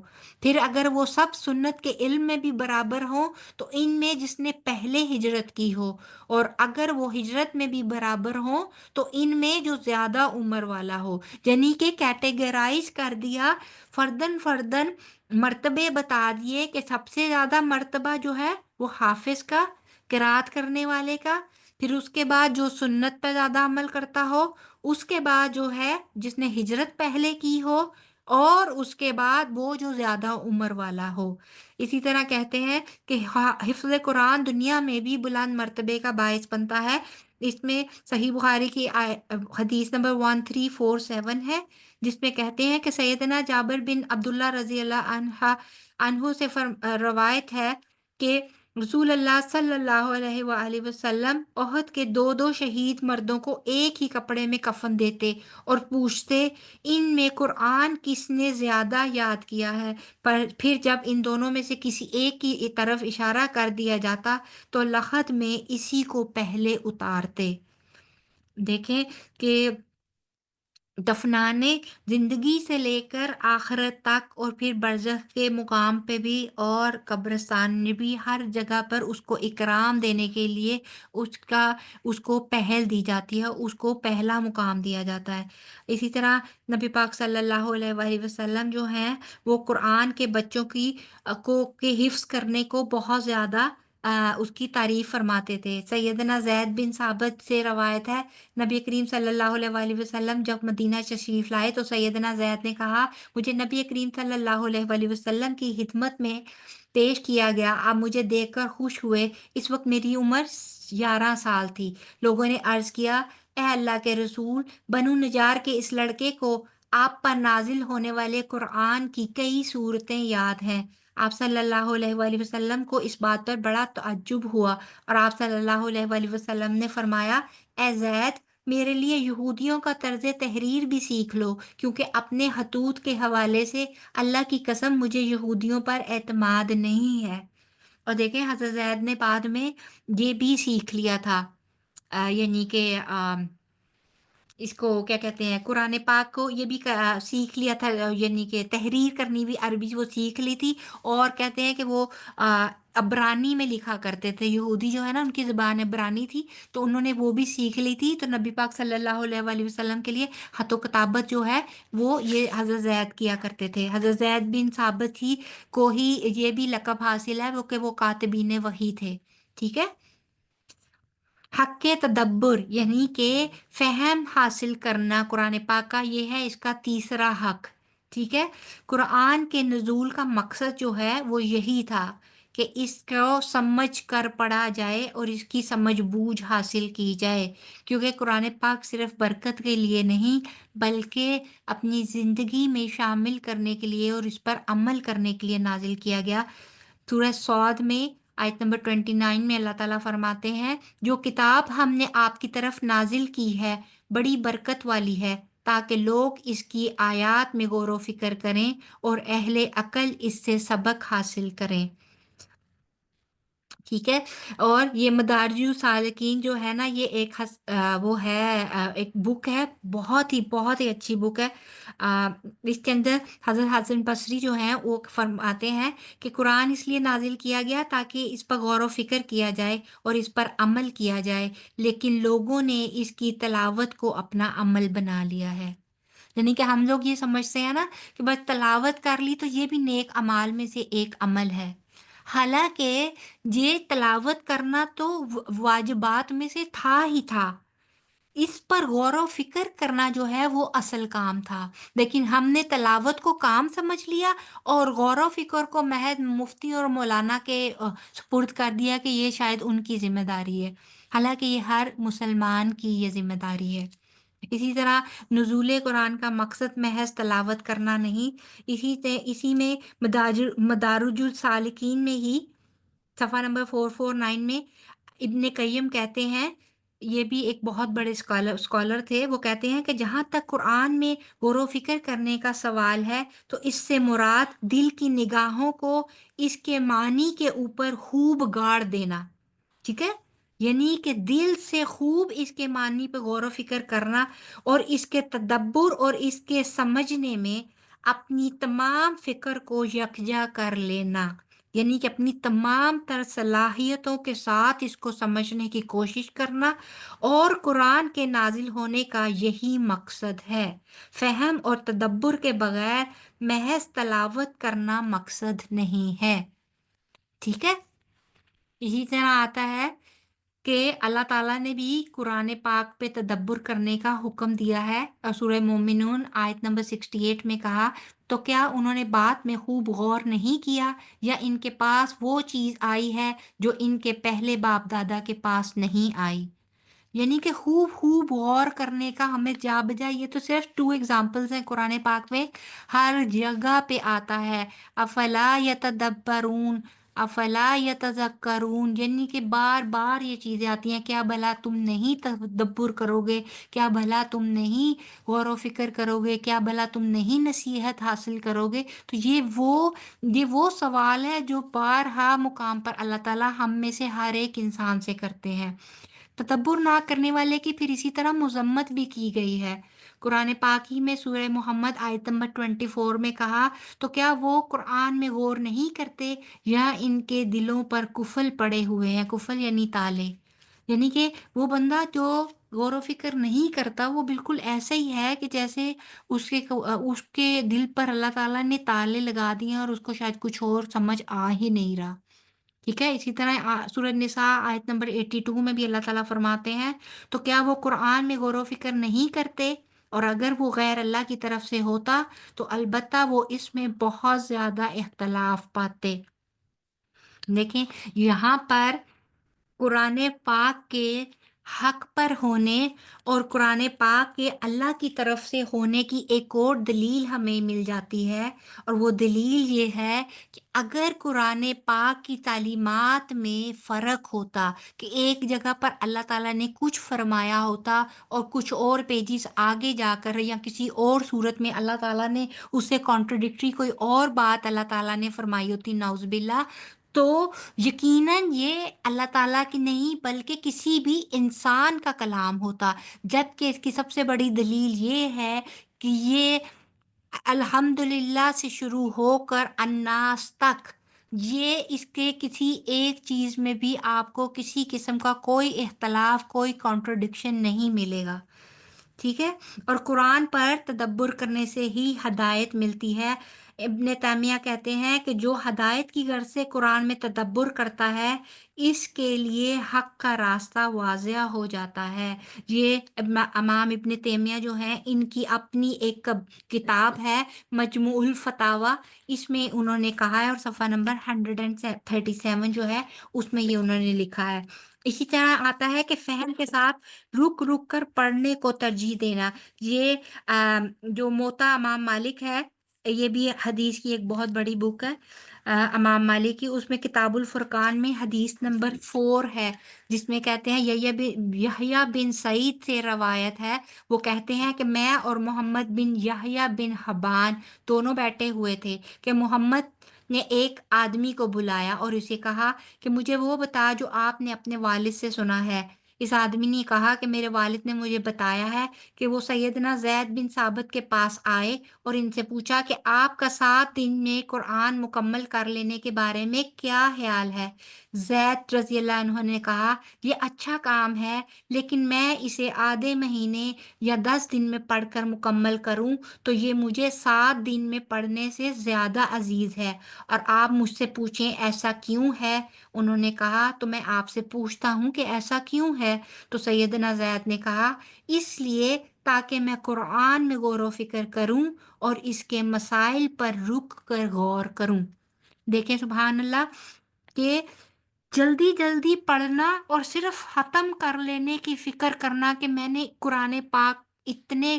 پھر اگر وہ سب سنت کے علم میں بھی برابر ہوں تو ان میں جس نے پہلے ہجرت کی ہو، اور اگر وہ ہجرت میں بھی برابر ہوں تو ان میں جو زیادہ عمر والا ہو۔ یعنی کہ کیٹیگرائز کر دیا، فردن فردن مرتبے بتا دیے کہ سب سے زیادہ مرتبہ جو ہے وہ حافظ کا، قرات کرنے والے کا، پھر اس کے بعد جو سنت پہ زیادہ عمل کرتا ہو، اس کے بعد جو ہے جس نے ہجرت پہلے کی ہو، اور اس کے بعد وہ جو زیادہ عمر والا ہو۔ اسی طرح کہتے ہیں کہ حفظ قرآن دنیا میں بھی بلند مرتبے کا باعث بنتا ہے۔ اس میں صحیح بخاری کی حدیث نمبر 1347 ہے، جس میں کہتے ہیں کہ سیدنا جابر بن عبداللہ رضی اللہ عنہ سے روایت ہے کہ رسول اللہ صلی اللہ علیہ وآلہ وسلم احد کے 2 شہید مردوں کو ایک ہی کپڑے میں کفن دیتے اور پوچھتے ان میں قرآن کس نے زیادہ یاد کیا ہے، پھر جب ان دونوں میں سے کسی ایک کی طرف اشارہ کر دیا جاتا تو لخت میں اسی کو پہلے اتارتے۔ دیکھیں کہ دفنانے زندگی سے لے کر آخرت تک، اور پھر برزخ کے مقام پہ بھی اور قبرستان میں بھی ہر جگہ پر اس کو اکرام دینے کے لیے اس کو پہل دی جاتی ہے، اس کو پہلا مقام دیا جاتا ہے۔ اسی طرح نبی پاک صلی اللہ علیہ وآلہ وسلم جو ہیں وہ قرآن کے بچوں کے حفظ کرنے کو بہت زیادہ اس کی تعریف فرماتے تھے۔ سیدنا زید بن ثابت سے روایت ہے، نبی کریم صلی اللہ علیہ وآلہ وسلم جب مدینہ تشریف لائے تو سیدنا زید نے کہا مجھے نبی کریم صلی اللہ علیہ وآلہ وسلم کی خدمت میں پیش کیا گیا، آپ مجھے دیکھ کر خوش ہوئے۔ اس وقت میری عمر 11 سال تھی۔ لوگوں نے عرض کیا اے اللہ کے رسول، بنو نجار کے اس لڑکے کو آپ پر نازل ہونے والے قرآن کی کئی صورتیں یاد ہیں۔ آپ صلی اللہ علیہ وآلہ وسلم کو اس بات پر بڑا تعجب ہوا اور آپ صلی اللہ علیہ وآلہ وسلم نے فرمایا اے زید، میرے لیے یہودیوں کا طرز تحریر بھی سیکھ لو، کیونکہ اپنے خطوط کے حوالے سے اللہ کی قسم مجھے یہودیوں پر اعتماد نہیں ہے۔ اور دیکھیں حضرت زید نے بعد میں یہ بھی سیکھ لیا تھا، یعنی کہ اس کو کیا کہتے ہیں، قرآن پاک کو یہ بھی سیکھ لیا تھا، یعنی کہ تحریر کرنی بھی عربی وہ سیکھ لی تھی۔ اور کہتے ہیں کہ وہ عبرانی میں لکھا کرتے تھے، یہودی جو ہے نا ان کی زبان عبرانی تھی، تو انہوں نے وہ بھی سیکھ لی تھی۔ تو نبی پاک صلی اللہ علیہ وآلہ وسلم کے لیے خط و کتابت جو ہے وہ یہ حضرت زید کیا کرتے تھے۔ حضرت زید بن ثابت ہی کو ہی یہ بھی لقب حاصل ہے کہ وہ کاتبین وحی تھے، ٹھیک ہے۔ حق تدبر یعنی کہ فہم حاصل کرنا قرآن پاک کا، یہ ہے اس کا تیسرا حق، ٹھیک ہے۔ قرآن کے نزول کا مقصد جو ہے وہ یہی تھا کہ اس کو سمجھ کر پڑھا جائے اور اس کی سمجھ بوجھ حاصل کی جائے، کیونکہ قرآن پاک صرف برکت کے لیے نہیں بلکہ اپنی زندگی میں شامل کرنے کے لیے اور اس پر عمل کرنے کے لیے نازل کیا گیا۔ سورہ صاد میں آیت نمبر 29 میں اللہ تعالیٰ فرماتے ہیں جو کتاب ہم نے آپ کی طرف نازل کی ہے بڑی برکت والی ہے تاکہ لوگ اس کی آیات میں غور و فکر کریں اور اہل عقل اس سے سبق حاصل کریں، ٹھیک ہے۔ اور یہ مدارج السالکین جو ہے نا، یہ وہ ہے ایک بک ہے، بہت ہی اچھی بک ہے۔ اس کے اندر حضرت حسن بصری جو ہیں وہ فرماتے ہیں کہ قرآن اس لیے نازل کیا گیا تاکہ اس پر غور و فکر کیا جائے اور اس پر عمل کیا جائے، لیکن لوگوں نے اس کی تلاوت کو اپنا عمل بنا لیا ہے۔ یعنی کہ ہم لوگ یہ سمجھتے ہیں نا کہ بس تلاوت کر لی تو یہ بھی نیک اعمال میں سے ایک عمل ہے، حالانکہ یہ تلاوت کرنا تو واجبات میں سے تھا ہی تھا، اس پر غور و فکر کرنا جو ہے وہ اصل کام تھا، لیکن ہم نے تلاوت کو کام سمجھ لیا اور غور و فکر کو محض مفتی اور مولانا کے سپرد کر دیا کہ یہ شاید ان کی ذمہ داری ہے، حالانکہ یہ ہر مسلمان کی یہ ذمہ داری ہے۔ اسی طرح نزول قرآن کا مقصد محض تلاوت کرنا نہیں، اسی میں مدارج السالکین میں ہی صفحہ نمبر 449 میں ابن قیم کہتے ہیں، یہ بھی ایک بہت بڑے اسکالر تھے، وہ کہتے ہیں کہ جہاں تک قرآن میں غور و فکر کرنے کا سوال ہے تو اس سے مراد دل کی نگاہوں کو اس کے معنی کے اوپر خوب گاڑ دینا، ٹھیک ہے، یعنی کہ دل سے خوب اس کے معنی پہ غور و فکر کرنا اور اس کے تدبر اور اس کے سمجھنے میں اپنی تمام فکر کو یکجا کر لینا، یعنی کہ اپنی تمام تر صلاحیتوں کے ساتھ اس کو سمجھنے کی کوشش کرنا، اور قرآن کے نازل ہونے کا یہی مقصد ہے۔ فہم اور تدبر کے بغیر محض تلاوت کرنا مقصد نہیں ہے، ٹھیک ہے۔ اسی طرح آتا ہے کہ اللہ تعالیٰ نے بھی قرآن پاک پہ تدبر کرنے کا حکم دیا ہے، اور سورہ مومنون آیت نمبر 68 میں کہا تو کیا انہوں نے بات میں خوب غور نہیں کیا یا ان کے پاس وہ چیز آئی ہے جو ان کے پہلے باپ دادا کے پاس نہیں آئی، یعنی کہ خوب غور کرنے کا ہمیں جا بجا، یہ تو صرف 2 ایگزامپلز ہیں قرآن پاک میں، ہر جگہ پہ آتا ہے افلا یتدبرون افلا یتذکرون، یعنی کہ بار بار یہ چیزیں آتی ہیں، کیا بھلا تم نہیں تدبر کرو گے، کیا بھلا تم نہیں غور و فکر کرو گے، کیا بھلا تم نہیں نصیحت حاصل کرو گے۔ تو یہ وہ سوال ہے جو بارہا مقام پر اللہ تعالیٰ ہم میں سے ہر ایک انسان سے کرتے ہیں۔ تدبر نہ کرنے والے کی پھر اسی طرح مذمت بھی کی گئی ہے۔ قرآن پاک ہی میں سورہ محمد آیت نمبر 24 میں کہا تو کیا وہ قرآن میں غور نہیں کرتے یا ان کے دلوں پر قفل پڑے ہوئے ہیں، قفل یعنی تالے، یعنی کہ وہ بندہ جو غور و فکر نہیں کرتا وہ بالکل ایسا ہی ہے کہ جیسے اس کے دل پر اللہ تعالیٰ نے تالے لگا دیے اور اس کو شاید کچھ اور سمجھ آ ہی نہیں رہا، ٹھیک ہے، اسی طرح سورۃ نساء آیت نمبر 82 میں بھی اللہ تعالیٰ فرماتے ہیں تو کیا وہ قرآن میں غور و فکر نہیں کرتے، اور اگر وہ غیر اللہ کی طرف سے ہوتا تو البتہ وہ اس میں بہت زیادہ اختلاف پاتے۔ دیکھیں یہاں پر قرآن پاک کے حق پر ہونے اور قرآن پاک کے اللہ کی طرف سے ہونے کی ایک اور دلیل ہمیں مل جاتی ہے، اور وہ دلیل یہ ہے کہ اگر قرآن پاک کی تعلیمات میں فرق ہوتا کہ ایک جگہ پر اللہ تعالیٰ نے کچھ فرمایا ہوتا اور کچھ اور پیجز آگے جا کر یا کسی اور صورت میں اللہ تعالیٰ نے اسے کانٹرڈکٹری کوئی اور بات اللہ تعالیٰ نے فرمائی ہوتی نعوذ باللہ، تو یقیناً یہ اللہ تعالیٰ کی نہیں بلکہ کسی بھی انسان کا کلام ہوتا، جبکہ اس کی سب سے بڑی دلیل یہ ہے کہ یہ الحمدللہ سے شروع ہو کر الناس تک، یہ اس کے کسی ایک چیز میں بھی آپ کو کسی قسم کا کوئی اختلاف، کوئی کانٹرڈکشن نہیں ملے گا، ٹھیک ہے۔ اور قرآن پر تدبر کرنے سے ہی ہدایت ملتی ہے۔ ابن تیمیہ کہتے ہیں کہ جو ہدایت کی غرض سے قرآن میں تدبر کرتا ہے اس کے لیے حق کا راستہ واضح ہو جاتا ہے۔ یہ امام ابن تیمیہ جو ہیں ان کی اپنی ایک کتاب ہے مجموع الفتاوی، اس میں انہوں نے کہا ہے، اور صفحہ نمبر 137 جو ہے اس میں یہ انہوں نے لکھا ہے۔ اسی طرح آتا ہے کہ فہم کے ساتھ رک رک کر پڑھنے کو ترجیح دینا، یہ جو موطا امام مالک ہے، یہ بھی حدیث کی ایک بہت بڑی بک ہے امام مالک کی، اس میں کتاب الفرقان میں حدیث نمبر 4 ہے جس میں کہتے ہیں یحییٰ بن سعید سے روایت ہے، وہ کہتے ہیں کہ میں اور محمد بن یحییٰ بن حبان دونوں بیٹھے ہوئے تھے کہ محمد نے ایک آدمی کو بلایا اور اسے کہا کہ مجھے وہ بتا جو آپ نے اپنے والد سے سنا ہے۔ اس آدمی نے کہا کہ میرے والد نے مجھے بتایا ہے کہ وہ سیدنا زید بن ثابت کے پاس آئے اور ان سے پوچھا کہ آپ کا 7 دن میں قرآن مکمل کر لینے کے بارے میں کیا خیال ہے۔ زید رضی اللہ عنہ نے کہا یہ اچھا کام ہے، لیکن میں اسے آدھے مہینے یا 10 دن میں پڑھ کر مکمل کروں تو یہ مجھے 7 دن میں پڑھنے سے زیادہ عزیز ہے، اور آپ مجھ سے پوچھیں ایسا کیوں ہے؟ انہوں نے کہا تو میں آپ سے پوچھتا ہوں کہ ایسا کیوں ہے؟ تو سیدنا زید نے کہا اس لیے تاکہ میں قرآن میں غور و فکر کروں اور اس کے مسائل پر رک کر غور کروں۔ دیکھیں سبحان اللہ کہ جلدی جلدی پڑھنا اور صرف ختم کر لینے کی فکر کرنا کہ میں نے قرآن پاک اتنے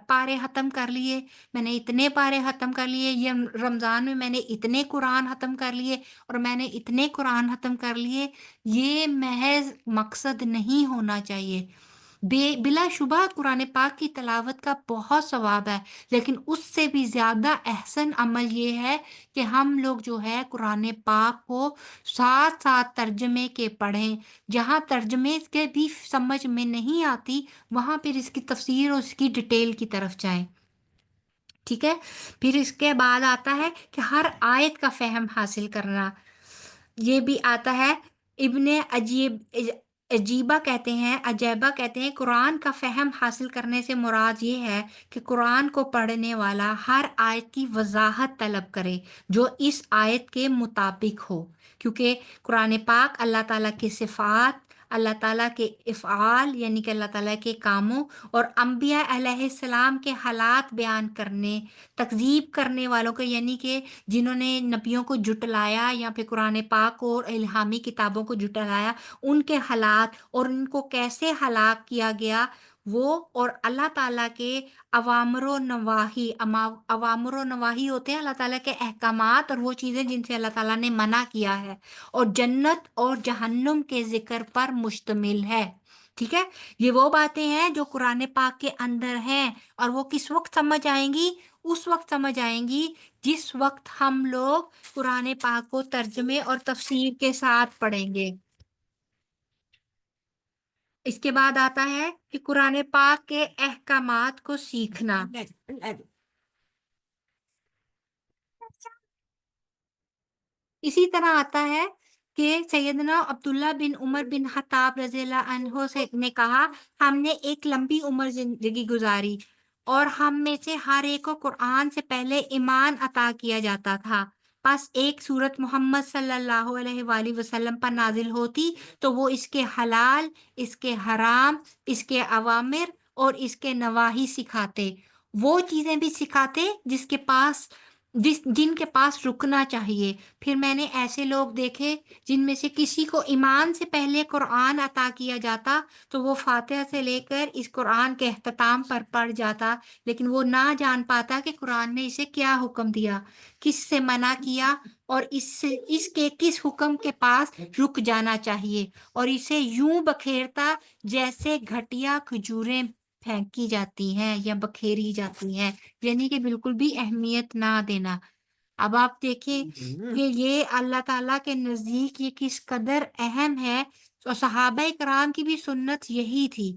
پارے ختم کر لیے، میں نے اتنے پارے ختم کر لیے، یہ رمضان میں میں نے اتنے قرآن ختم کر لیے اور میں نے اتنے قرآن ختم کر لیے، یہ محض مقصد نہیں ہونا چاہیے۔ بلا شبہ قرآن پاک کی تلاوت کا بہت ثواب ہے، لیکن اس سے بھی زیادہ احسن عمل یہ ہے کہ ہم لوگ جو ہے قرآن پاک کو ساتھ ساتھ ترجمے کے پڑھیں، جہاں ترجمے کے بھی سمجھ میں نہیں آتی وہاں پھر اس کی تفسیر اور اس کی ڈیٹیل کی طرف جائیں، ٹھیک ہے۔ پھر اس کے بعد آتا ہے کہ ہر آیت کا فہم حاصل کرنا، یہ بھی آتا ہے۔ ابن عجیبہ کہتے ہیں قرآن کا فہم حاصل کرنے سے مراد یہ ہے کہ قرآن کو پڑھنے والا ہر آیت کی وضاحت طلب کرے جو اس آیت کے مطابق ہو، کیونکہ قرآن پاک اللہ تعالیٰ کی صفات، اللہ تعالیٰ کے افعال یعنی کہ اللہ تعالیٰ کے کاموں اور انبیاء علیہ السلام کے حالات بیان کرنے، تکذیب کرنے والوں کو یعنی کہ جنہوں نے نبیوں کو جھٹلایا یا پھر قرآن پاک اور الہامی کتابوں کو جھٹلایا، ان کے حالات اور ان کو کیسے ہلاک کیا گیا وہ، اور اللہ تعالیٰ کے اوامر و نواہی ہوتے ہیں اللہ تعالیٰ کے احکامات اور وہ چیزیں جن سے اللہ تعالیٰ نے منع کیا ہے، اور جنت اور جہنم کے ذکر پر مشتمل ہے، ٹھیک ہے۔ یہ وہ باتیں ہیں جو قرآن پاک کے اندر ہیں، اور وہ کس وقت سمجھ آئیں گی؟ اس وقت سمجھ آئیں گی جس وقت ہم لوگ قرآن پاک کو ترجمے اور تفسیر کے ساتھ پڑھیں گے۔ اس کے بعد آتا ہے کہ قرآن پاک کے احکامات کو سیکھنا۔ اسی طرح آتا ہے کہ سیدنا عبداللہ بن عمر بن خطاب رضی اللہ عنہ نے کہا ہم نے ایک لمبی عمر زندگی گزاری اور ہم میں سے ہر ایک کو قرآن سے پہلے ایمان عطا کیا جاتا تھا، پس ایک صورت محمد صلی اللہ علیہ وآلہ وسلم پر نازل ہوتی تو وہ اس کے حلال، اس کے حرام، اس کے اوامر اور اس کے نواہی سکھاتے، وہ چیزیں بھی سکھاتے جن کے پاس رکنا چاہیے۔ پھر میں نے ایسے لوگ دیکھے جن میں سے کسی کو ایمان سے پہلے قرآن عطا کیا جاتا تو وہ فاتحہ سے لے کر اس قرآن کے اختتام پر پڑھ جاتا، لیکن وہ نہ جان پاتا کہ قرآن نے اسے کیا حکم دیا، کس سے منع کیا، اور اس کے کس حکم کے پاس رک جانا چاہیے، اور اسے یوں بکھیرتا جیسے گھٹیا کھجوریں پھینکی جاتی ہیں یا بکھیری جاتی ہیں، یعنی کہ بالکل بھی اہمیت نہ دینا۔ اب آپ دیکھیں کہ یہ اللہ تعالیٰ کے نزدیک یہ کس قدر اہم ہے، اور صحابہ کرام کی بھی سنت یہی تھی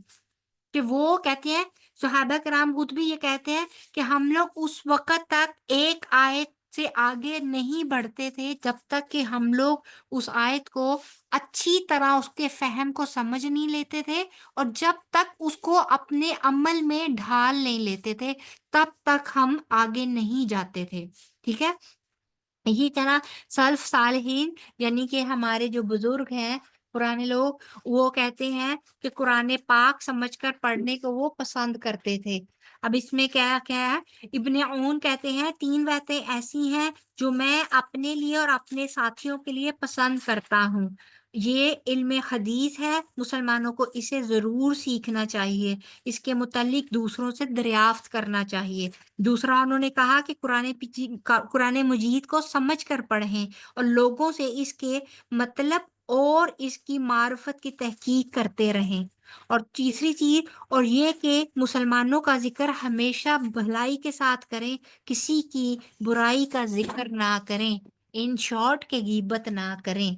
کہ وہ کہتے ہیں، صحابہ کرام خود بھی یہ کہتے ہیں کہ ہم لوگ اس وقت تک ایک آیت سے آگے نہیں بڑھتے تھے جب تک کہ ہم لوگ اس آیت کو اچھی طرح اس کے فہم کو سمجھ نہیں لیتے تھے، اور جب تک اس کو اپنے عمل میں ڈھال نہیں لیتے تھے تب تک ہم آگے نہیں جاتے تھے۔ ٹھیک ہے، اسی طرح سلف صالحین یعنی کہ ہمارے جو بزرگ ہیں، پرانے لوگ، وہ کہتے ہیں کہ قرآن پاک سمجھ کر پڑھنے کو وہ پسند کرتے تھے۔ اب اس میں کیا کیا ہے، ابن عون کہتے ہیں 3 باتیں ایسی ہیں جو میں اپنے لیے اور اپنے ساتھیوں کے لیے پسند کرتا ہوں۔ یہ علم حدیث ہے، مسلمانوں کو اسے ضرور سیکھنا چاہیے، اس کے متعلق دوسروں سے دریافت کرنا چاہیے۔ دوسرا انہوں نے کہا کہ قرآن مجید کو سمجھ کر پڑھیں اور لوگوں سے اس کے مطلب اور اس کی معرفت کی تحقیق کرتے رہیں۔ اور تیسری چیز اور یہ کہ مسلمانوں کا ذکر ہمیشہ بھلائی کے ساتھ کریں، کسی کی برائی کا ذکر نہ کریں، ان شارٹ کہ غیبت نہ کریں۔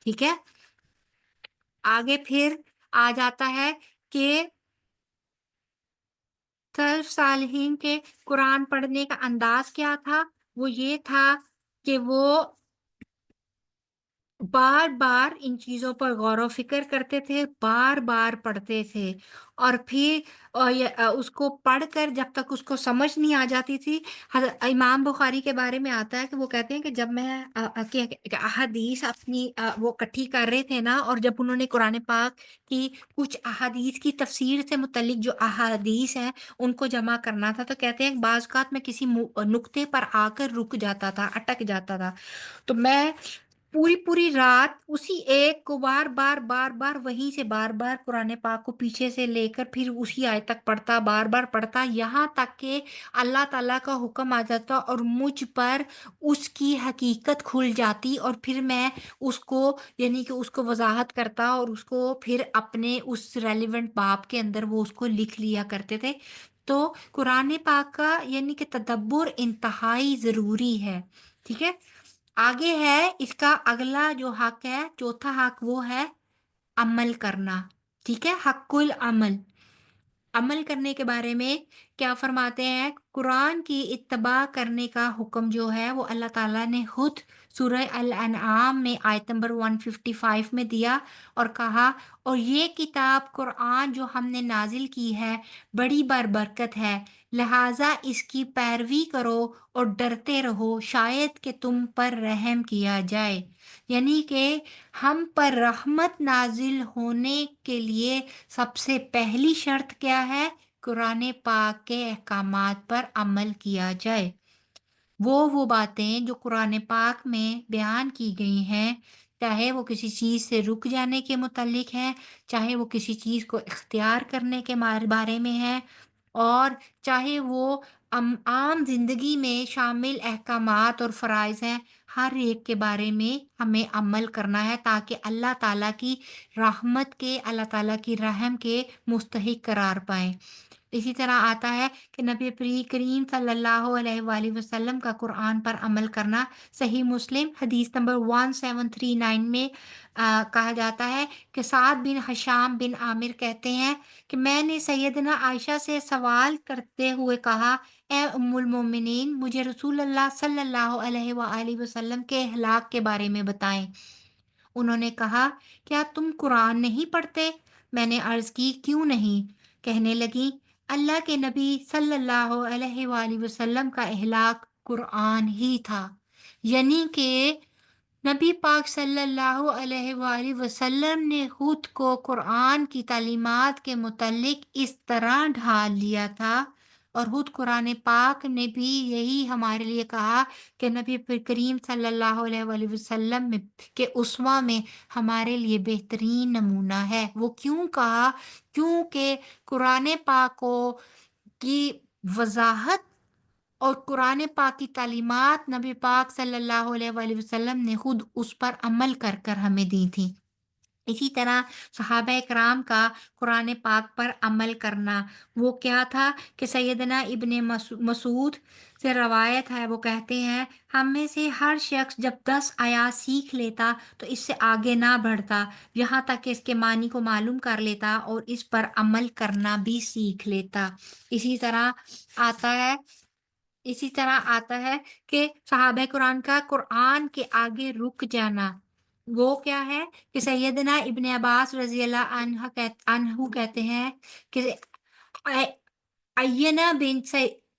ٹھیک ہے، آگے پھر آ جاتا ہے کہ سلف صالحین کے قرآن پڑھنے کا انداز کیا تھا، وہ یہ تھا کہ وہ بار بار ان چیزوں پر غور و فکر کرتے تھے، بار بار پڑھتے تھے، اور پھر اس کو پڑھ کر جب تک اس کو سمجھ نہیں آ جاتی تھی، امام بخاری کے بارے میں آتا ہے کہ وہ کہتے ہیں کہ جب میں احادیث اپنی وہ اکٹھی کر رہے تھے نا، اور جب انہوں نے قرآن پاک کی کچھ احادیث کی تفسیر سے متعلق جو احادیث ہیں ان کو جمع کرنا تھا، تو کہتے ہیں کہ بعض اوقات میں کسی نقطے پر آ کر رک جاتا تھا، اٹک جاتا تھا، تو میں پوری رات اسی ایک کو بار بار وہیں سے بار بار قرآن پاک کو پیچھے سے لے کر پھر اسی آیت تک پڑھتا، بار بار پڑھتا، یہاں تک کہ اللہ تعالیٰ کا حکم آ جاتا اور مجھ پر اس کی حقیقت کھل جاتی، اور پھر میں اس کو یعنی کہ اس کو وضاحت کرتا اور اس کو پھر اپنے اس ریلیونٹ باب کے اندر وہ اس کو لکھ لیا کرتے تھے۔ تو قرآن پاک کا یعنی کہ تدبر انتہائی ضروری ہے۔ ٹھیک ہے، آگے ہے اس کا اگلا جو حق ہے، چوتھا حق، وہ ہے عمل کرنا۔ ٹھیک ہے، حق العمل، عمل کرنے کے بارے میں کیا فرماتے ہیں، قرآن کی اتباع کرنے کا حکم جو ہے وہ اللہ تعالیٰ نے خود سورہ الانعام میں آیت نمبر 155 میں دیا اور کہا، اور یہ کتاب قرآن جو ہم نے نازل کی ہے بڑی برکت ہے، لہٰذا اس کی پیروی کرو اور ڈرتے رہو شاید کہ تم پر رحم کیا جائے۔ یعنی کہ ہم پر رحمت نازل ہونے کے لیے سب سے پہلی شرط کیا ہے، قرآن پاک کے احکامات پر عمل کیا جائے۔ وہ باتیں جو قرآن پاک میں بیان کی گئی ہیں، چاہے وہ کسی چیز سے رک جانے کے متعلق ہے، چاہے وہ کسی چیز کو اختیار کرنے کے بارے میں ہے، اور چاہے وہ عام زندگی میں شامل احکامات اور فرائض ہیں، ہر ایک کے بارے میں ہمیں عمل کرنا ہے تاکہ اللہ تعالیٰ کی رحمت کے، اللہ تعالیٰ کی رحم کے مستحق قرار پائیں۔ اسی طرح آتا ہے کہ نبی کریم صلی اللہ علیہ وآلہ وسلم کا قرآن پر عمل کرنا، صحیح مسلم حدیث نمبر 1739 میں کہا جاتا ہے کہ سعد بن ہشام بن عامر کہتے ہیں کہ میں نے سیدنا عائشہ سے سوال کرتے ہوئے کہا، اے ام المومنین، مجھے رسول اللہ صلی اللہ علیہ وآلہ وسلم کے اخلاق کے بارے میں بتائیں۔ انہوں نے کہا، کیا تم قرآن نہیں پڑھتے؟ میں نے عرض کی، کیوں نہیں؟ کہنے لگی، اللہ کے نبی صلی اللہ علیہ وآلہ وسلم کا اخلاق قرآن ہی تھا۔ یعنی کہ نبی پاک صلی اللہ علیہ وآلہ وسلم نے خود کو قرآن کی تعلیمات کے متعلق اس طرح ڈھال لیا تھا، اور خود قرآن پاک نے بھی یہی ہمارے لیے کہا کہ نبی کریم صلی اللہ علیہ وآلہ وسلم کے اسوہ میں ہمارے لیے بہترین نمونہ ہے۔ وہ کیوں کہا؟ کیونکہ قرآن پاک کی وضاحت اور قرآن پاک کی تعلیمات نبی پاک صلی اللہ علیہ وآلہ وسلم نے خود اس پر عمل کر کر ہمیں دی تھی۔ اسی طرح صحابہ کرام کا قرآن پاک پر عمل کرنا، وہ کیا تھا کہ سیدنا ابن مسعود سے روایت ہے، وہ کہتے ہیں ہم میں سے ہر شخص جب 10 آیات سیکھ لیتا تو اس سے آگے نہ بڑھتا یہاں تک کہ اس کے معنی کو معلوم کر لیتا اور اس پر عمل کرنا بھی سیکھ لیتا۔ اسی طرح آتا ہے کہ صحابہ قرآن کا قرآن کے آگے رک جانا، وہ کیا ہے کہ سیدنا ابن عباس رضی اللہ عنہ کہتے ہیں کہ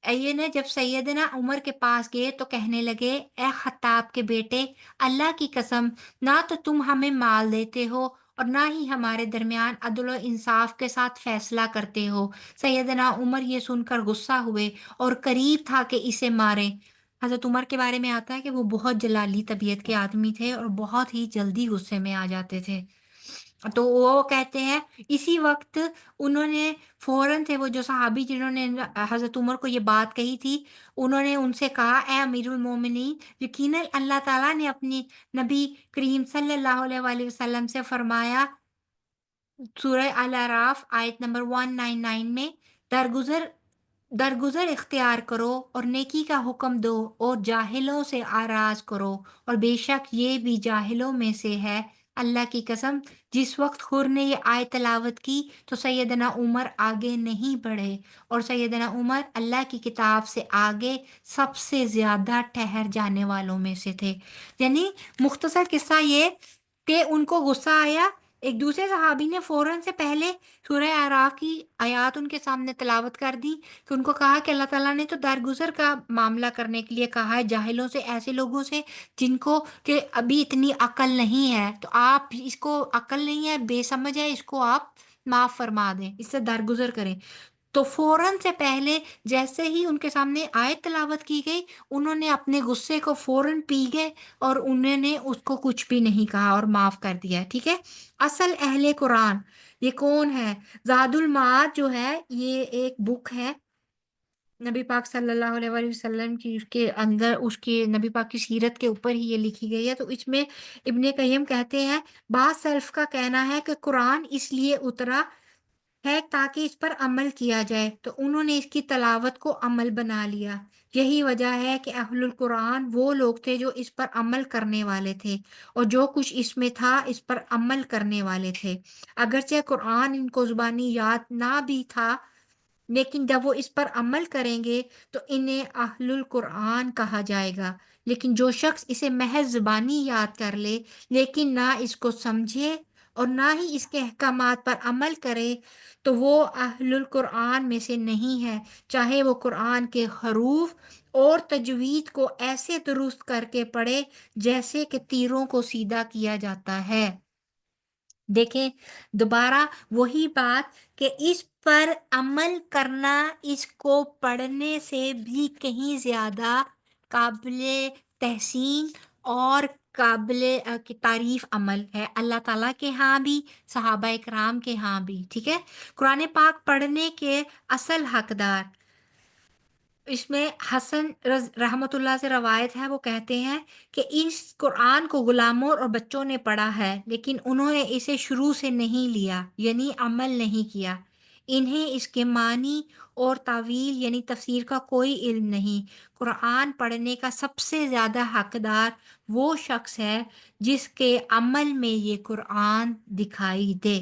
اینا جب سیدنا عمر کے پاس گئے تو کہنے لگے اے خطاب کے بیٹے، اللہ کی قسم نہ تو تم ہمیں مال دیتے ہو اور نہ ہی ہمارے درمیان عدل و انصاف کے ساتھ فیصلہ کرتے ہو۔ سیدنا عمر یہ سن کر غصہ ہوئے اور قریب تھا کہ اسے مارے۔ حضرت عمر کے بارے میں آتا ہے کہ وہ بہت جلالی طبیعت کے آدمی تھے اور بہت ہی جلدی غصے میں آ جاتے تھے۔ تو وہ کہتے ہیں اسی وقت انہوں نے فوراً سے وہ جو صحابی جنہوں نے حضرت عمر کو یہ بات کہی تھی، انہوں نے ان سے کہا اے امیر المومنین، یقیناً اللہ تعالیٰ نے اپنی نبی کریم صلی اللہ علیہ وآلہ وسلم سے فرمایا سورہ الاعراف آیت نمبر 199 میں، درگزر اختیار کرو اور نیکی کا حکم دو اور جاہلوں سے آراز کرو، اور بے شک یہ بھی جاہلوں میں سے ہے۔ اللہ کی قسم جس وقت حر نے یہ آیت تلاوت کی تو سیدنا عمر آگے نہیں بڑھے، اور سیدنا عمر اللہ کی کتاب سے آگے سب سے زیادہ ٹھہر جانے والوں میں سے تھے۔ یعنی مختصر قصہ یہ کہ ان کو غصہ آیا، ایک دوسرے صحابی نے فوراً سے پہلے سورہ اعراف کی آیات ان کے سامنے تلاوت کر دی کہ ان کو کہا کہ اللہ تعالیٰ نے تو درگزر کا معاملہ کرنے کے لیے کہا ہے جاہلوں سے، ایسے لوگوں سے جن کو کہ ابھی اتنی عقل نہیں ہے، تو آپ اس کو عقل نہیں ہے، بے سمجھ ہے، اس کو آپ معاف فرما دیں، اس سے درگزر کریں۔ تو فوراً سے پہلے جیسے ہی ان کے سامنے آیت تلاوت کی گئی، انہوں نے اپنے غصے کو فوراً پی گئے اور انہوں نے اس کو کچھ بھی نہیں کہا اور معاف کر دیا۔ ٹھیک ہے، اصل اہل قرآن یہ کون ہے؟ زاد المعاد جو ہے یہ ایک بک ہے نبی پاک صلی اللہ علیہ وآلہ وسلم کی، اس کے اندر اس کی نبی پاک کی سیرت کے اوپر ہی یہ لکھی گئی ہے۔ تو اس میں ابن قیم کہتے ہیں بعض سلف کا کہنا ہے کہ قرآن اس لیے اترا ہے تاکہ اس پر عمل کیا جائے، تو انہوں نے اس کی تلاوت کو عمل بنا لیا۔ یہی وجہ ہے کہ اہل القرآن وہ لوگ تھے جو اس پر عمل کرنے والے تھے، اور جو کچھ اس میں تھا اس پر عمل کرنے والے تھے۔ اگرچہ قرآن ان کو زبانی یاد نہ بھی تھا، لیکن جب وہ اس پر عمل کریں گے تو انہیں اہل القرآن کہا جائے گا۔ لیکن جو شخص اسے محض زبانی یاد کر لے لیکن نہ اس کو سمجھے اور نہ ہی اس کے احکامات پر عمل کرے تو وہ اہل القرآن میں سے نہیں ہے، چاہے وہ قرآن کے حروف اور تجوید کو ایسے درست کر کے پڑھے جیسے کہ تیروں کو سیدھا کیا جاتا ہے۔ دیکھیں دوبارہ وہی بات کہ اس پر عمل کرنا اس کو پڑھنے سے بھی کہیں زیادہ قابل تحسین اور قابل تعریف عمل ہے، اللہ تعالیٰ کے ہاں بھی، صحابہ کرام کے ہاں بھی۔ ٹھیک ہے، قرآن پاک پڑھنے کے اصل حقدار، اس میں حسن رحمۃ اللہ سے روایت ہے، وہ کہتے ہیں کہ اس قرآن کو غلاموں اور بچوں نے پڑھا ہے لیکن انہوں نے اسے شروع سے نہیں لیا، یعنی عمل نہیں کیا۔ انہیں اس کے معنی اور تعویل یعنی تفسیر کا کوئی علم نہیں۔ قرآن پڑھنے کا سب سے زیادہ حقدار وہ شخص ہے جس کے عمل میں یہ قرآن دکھائی دے۔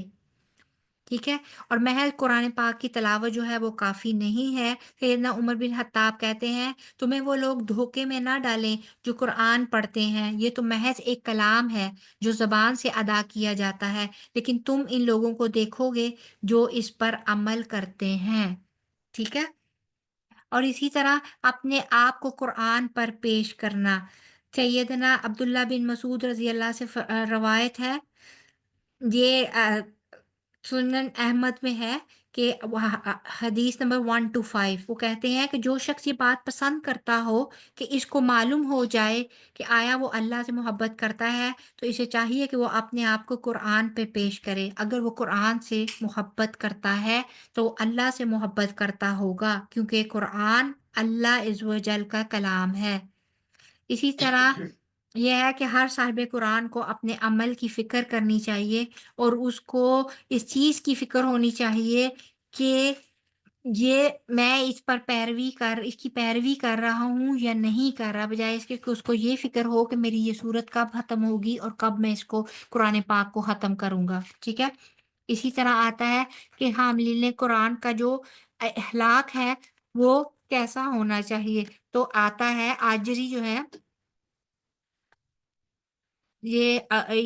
ٹھیک ہے، اور محض قرآن پاک کی تلاوت جو ہے وہ کافی نہیں ہے۔ سیدنا عمر بن خطاب کہتے ہیں تمہیں وہ لوگ دھوکے میں نہ ڈالیں جو قرآن پڑھتے ہیں، یہ تو محض ایک کلام ہے جو زبان سے ادا کیا جاتا ہے، لیکن تم ان لوگوں کو دیکھو گے جو اس پر عمل کرتے ہیں۔ ٹھیک ہے، اور اسی طرح اپنے آپ کو قرآن پر پیش کرنا، سیدنا عبداللہ بن مسعود رضی اللہ سے روایت ہے، یہ سنن احمد میں ہے کہ حدیث نمبر 125 وہ کہتے ہیں کہ جو شخص یہ بات پسند کرتا ہو کہ اس کو معلوم ہو جائے کہ آیا وہ اللہ سے محبت کرتا ہے تو اسے چاہیے کہ وہ اپنے آپ کو قرآن پہ پیش کرے۔ اگر وہ قرآن سے محبت کرتا ہے تو وہ اللہ سے محبت کرتا ہوگا، کیونکہ قرآن اللہ عز و جل کا کلام ہے۔ اسی طرح یہ ہے کہ ہر صاحب قرآن کو اپنے عمل کی فکر کرنی چاہیے اور اس کو اس چیز کی فکر ہونی چاہیے کہ یہ میں اس کی پیروی کر رہا ہوں یا نہیں کر رہا، بجائے اس کے کہ اس کو یہ فکر ہو کہ میری یہ صورت کب ختم ہوگی اور کب میں اس کو قرآن پاک کو ختم کروں گا، ٹھیک ہے۔ اسی طرح آتا ہے کہ حاملین قرآن کا جو اخلاق ہے وہ کیسا ہونا چاہیے، تو آتا ہے آجری جو ہے یہ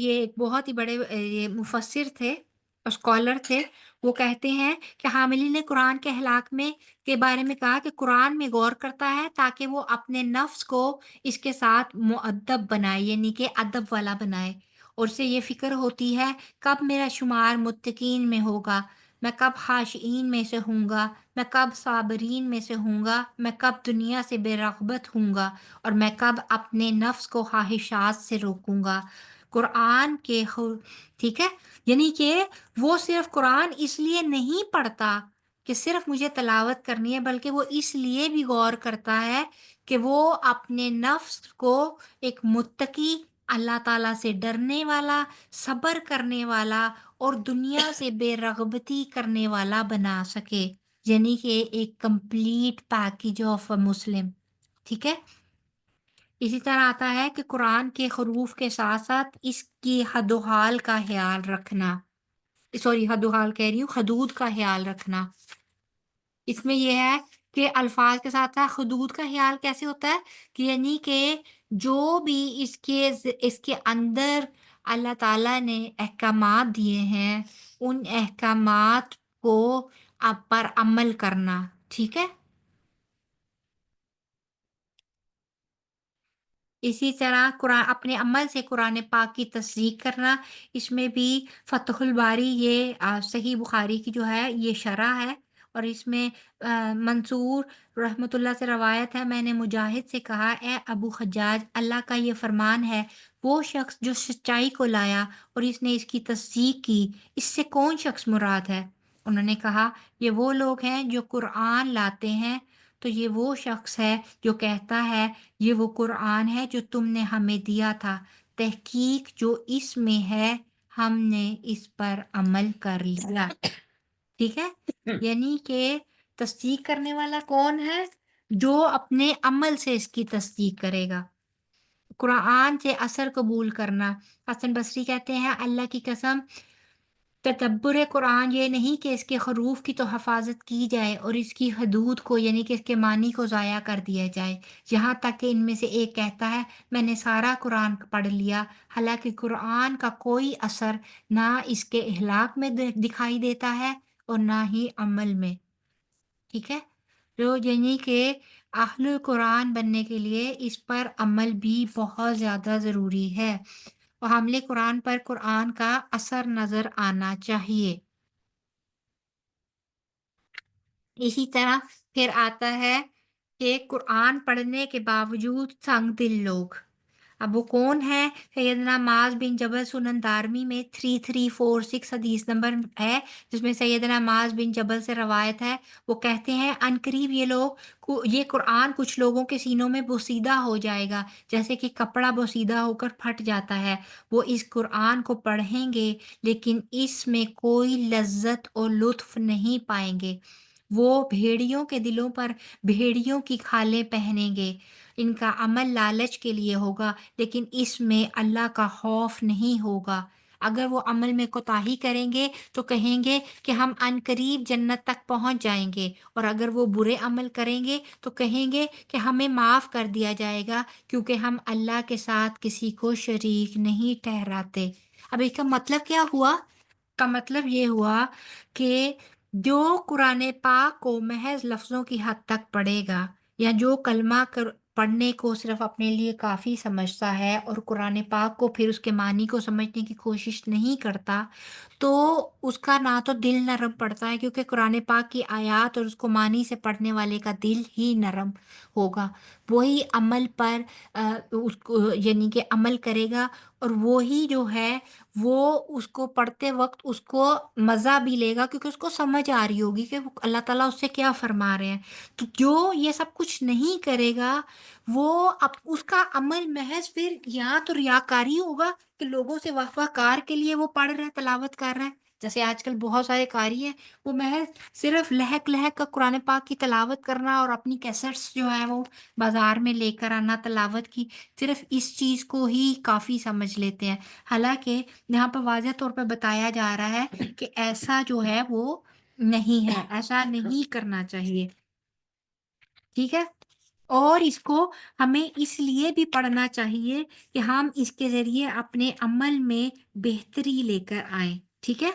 ایک بہت ہی بڑے یہ مفسر تھے اور اسکالر تھے، وہ کہتے ہیں کہ حاملین قرآن کے اخلاق میں کے بارے میں کہا کہ قرآن میں غور کرتا ہے تاکہ وہ اپنے نفس کو اس کے ساتھ مؤدب بنائے، یعنی کہ ادب والا بنائے، اور اسے یہ فکر ہوتی ہے کب میرا شمار متقین میں ہوگا، میں کب خاشعین میں سے ہوں گا، میں کب صابرین میں سے ہوں گا، میں کب دنیا سے بے رغبت ہوں گا، اور میں کب اپنے نفس کو خواہشات سے روکوں گا۔ قرآن کے ٹھیک ہے، یعنی کہ وہ صرف قرآن اس لیے نہیں پڑھتا کہ صرف مجھے تلاوت کرنی ہے، بلکہ وہ اس لیے بھی غور کرتا ہے کہ وہ اپنے نفس کو ایک متقی، اللہ تعالیٰ سے ڈرنے والا، صبر کرنے والا اور دنیا سے بے رغبتی کرنے والا بنا سکے، یعنی کہ ایک کمپلیٹ پیکیج آف اے مسلم، ٹھیک ہے۔ اسی طرح آتا ہے کہ قرآن کے حروف کے ساتھ ساتھ اس کی حد و حال کا خیال رکھنا، حد و حال کہہ رہی ہوں، حدود کا خیال رکھنا۔ اس میں یہ ہے کہ الفاظ کے ساتھ ساتھ حدود کا خیال کیسے ہوتا ہے کہ یعنی کہ جو بھی اس کے اندر اللہ تعالیٰ نے احکامات دیے ہیں ان احکامات کو پر عمل کرنا، ٹھیک ہے۔ اسی طرح قرآن اپنے عمل سے قرآن پاک کی تصدیق کرنا، اس میں بھی فتح الباری یہ صحیح بخاری کی جو ہے یہ شرح ہے، اور اس میں منصور رحمۃ اللہ سے روایت ہے، میں نے مجاہد سے کہا اے ابو حجاج، اللہ کا یہ فرمان ہے وہ شخص جو سچائی کو لایا اور اس نے اس کی تصدیق کی، اس سے کون شخص مراد ہے؟ انہوں نے کہا یہ وہ لوگ ہیں جو قرآن لاتے ہیں، تو یہ وہ شخص ہے جو کہتا ہے یہ وہ قرآن ہے جو تم نے ہمیں دیا تھا، تحقیق جو اس میں ہے ہم نے اس پر عمل کر لیا، ٹھیک ہے۔ یعنی کہ تصدیق کرنے والا کون ہے؟ جو اپنے عمل سے اس کی تصدیق کرے گا۔ قرآن سے اثر قبول کرنا، حسن بصری کہتے ہیں اللہ کی قسم تدبر قرآن یہ نہیں کہ اس کے حروف کی تو حفاظت کی جائے اور اس کی حدود کو یعنی کہ اس کے معنی کو ضائع کر دیا جائے، یہاں تک کہ ان میں سے ایک کہتا ہے میں نے سارا قرآن پڑھ لیا، حالانکہ قرآن کا کوئی اثر نہ اس کے اخلاق میں دکھائی دیتا ہے اور نہ ہی عمل میں، ٹھیک ہے۔ جو یعنی کہ اہل قرآن بننے کے لیے اس پر عمل بھی بہت زیادہ ضروری ہے، اور حامل قرآن پر قرآن کا اثر نظر آنا چاہیے۔ اسی طرح پھر آتا ہے کہ قرآن پڑھنے کے باوجود سنگ دل لوگ، اب وہ کون ہے؟ سیدنا معاذ بن جبل، سنن دارمی میں 3346 حدیث نمبر ہے، جس میں سیدنا معاذ بن جبل سے روایت ہے، وہ کہتے ہیں ان قریب یہ قرآن کچھ لوگوں کے سینوں میں بوسیدہ ہو جائے گا جیسے کہ کپڑا بوسیدہ ہو کر پھٹ جاتا ہے، وہ اس قرآن کو پڑھیں گے لیکن اس میں کوئی لذت اور لطف نہیں پائیں گے، وہ بھیڑیوں کے دلوں پر بھیڑیوں کی کھالیں پہنیں گے، ان کا عمل لالچ کے لیے ہوگا لیکن اس میں اللہ کا خوف نہیں ہوگا، اگر وہ عمل میں کوتاہی کریں گے تو کہیں گے کہ ہم عن قریب جنت تک پہنچ جائیں گے، اور اگر وہ برے عمل کریں گے تو کہیں گے کہ ہمیں معاف کر دیا جائے گا کیونکہ ہم اللہ کے ساتھ کسی کو شریک نہیں ٹھہراتے۔ اب اس کا مطلب کیا ہوا؟ کا مطلب یہ ہوا کہ جو قرآن پاک کو محض لفظوں کی حد تک پڑھے گا یا جو کلمہ پڑھنے کو صرف اپنے لیے کافی سمجھتا ہے اور قرآن پاک کو پھر اس کے معنی کو سمجھنے کی کوشش نہیں کرتا، تو اس کا نہ تو دل نرم پڑتا ہے، کیونکہ قرآن پاک کی آیات اور اس کو معنی سے پڑھنے والے کا دل ہی نرم ہوگا، وہی عمل پر اس کو یعنی کہ عمل کرے گا، اور وہی جو ہے وہ اس کو پڑھتے وقت اس کو مزہ بھی لے گا، کیونکہ اس کو سمجھ آ رہی ہوگی کہ اللہ تعالیٰ اس سے کیا فرما رہے ہیں۔ تو جو یہ سب کچھ نہیں کرے گا، وہ اس کا عمل محض پھر یا تو ریاکاری ہوگا کہ لوگوں سے واہ واہ کار کے لیے وہ پڑھ رہا ہے، تلاوت کر رہا ہے، جیسے آج کل بہت سارے قاری ہیں، وہ محض صرف لہک لہک کا قرآن پاک کی تلاوت کرنا اور اپنی کیسٹس جو ہے وہ بازار میں لے کر آنا تلاوت کی، صرف اس چیز کو ہی کافی سمجھ لیتے ہیں، حالانکہ یہاں پر واضح طور پہ بتایا جا رہا ہے کہ ایسا جو ہے وہ نہیں ہے، ایسا نہیں کرنا چاہیے، ٹھیک ہے۔ اور اس کو ہمیں اس لیے بھی پڑھنا چاہیے کہ ہم اس کے ذریعے اپنے عمل میں بہتری لے کر آئیں، ٹھیک ہے۔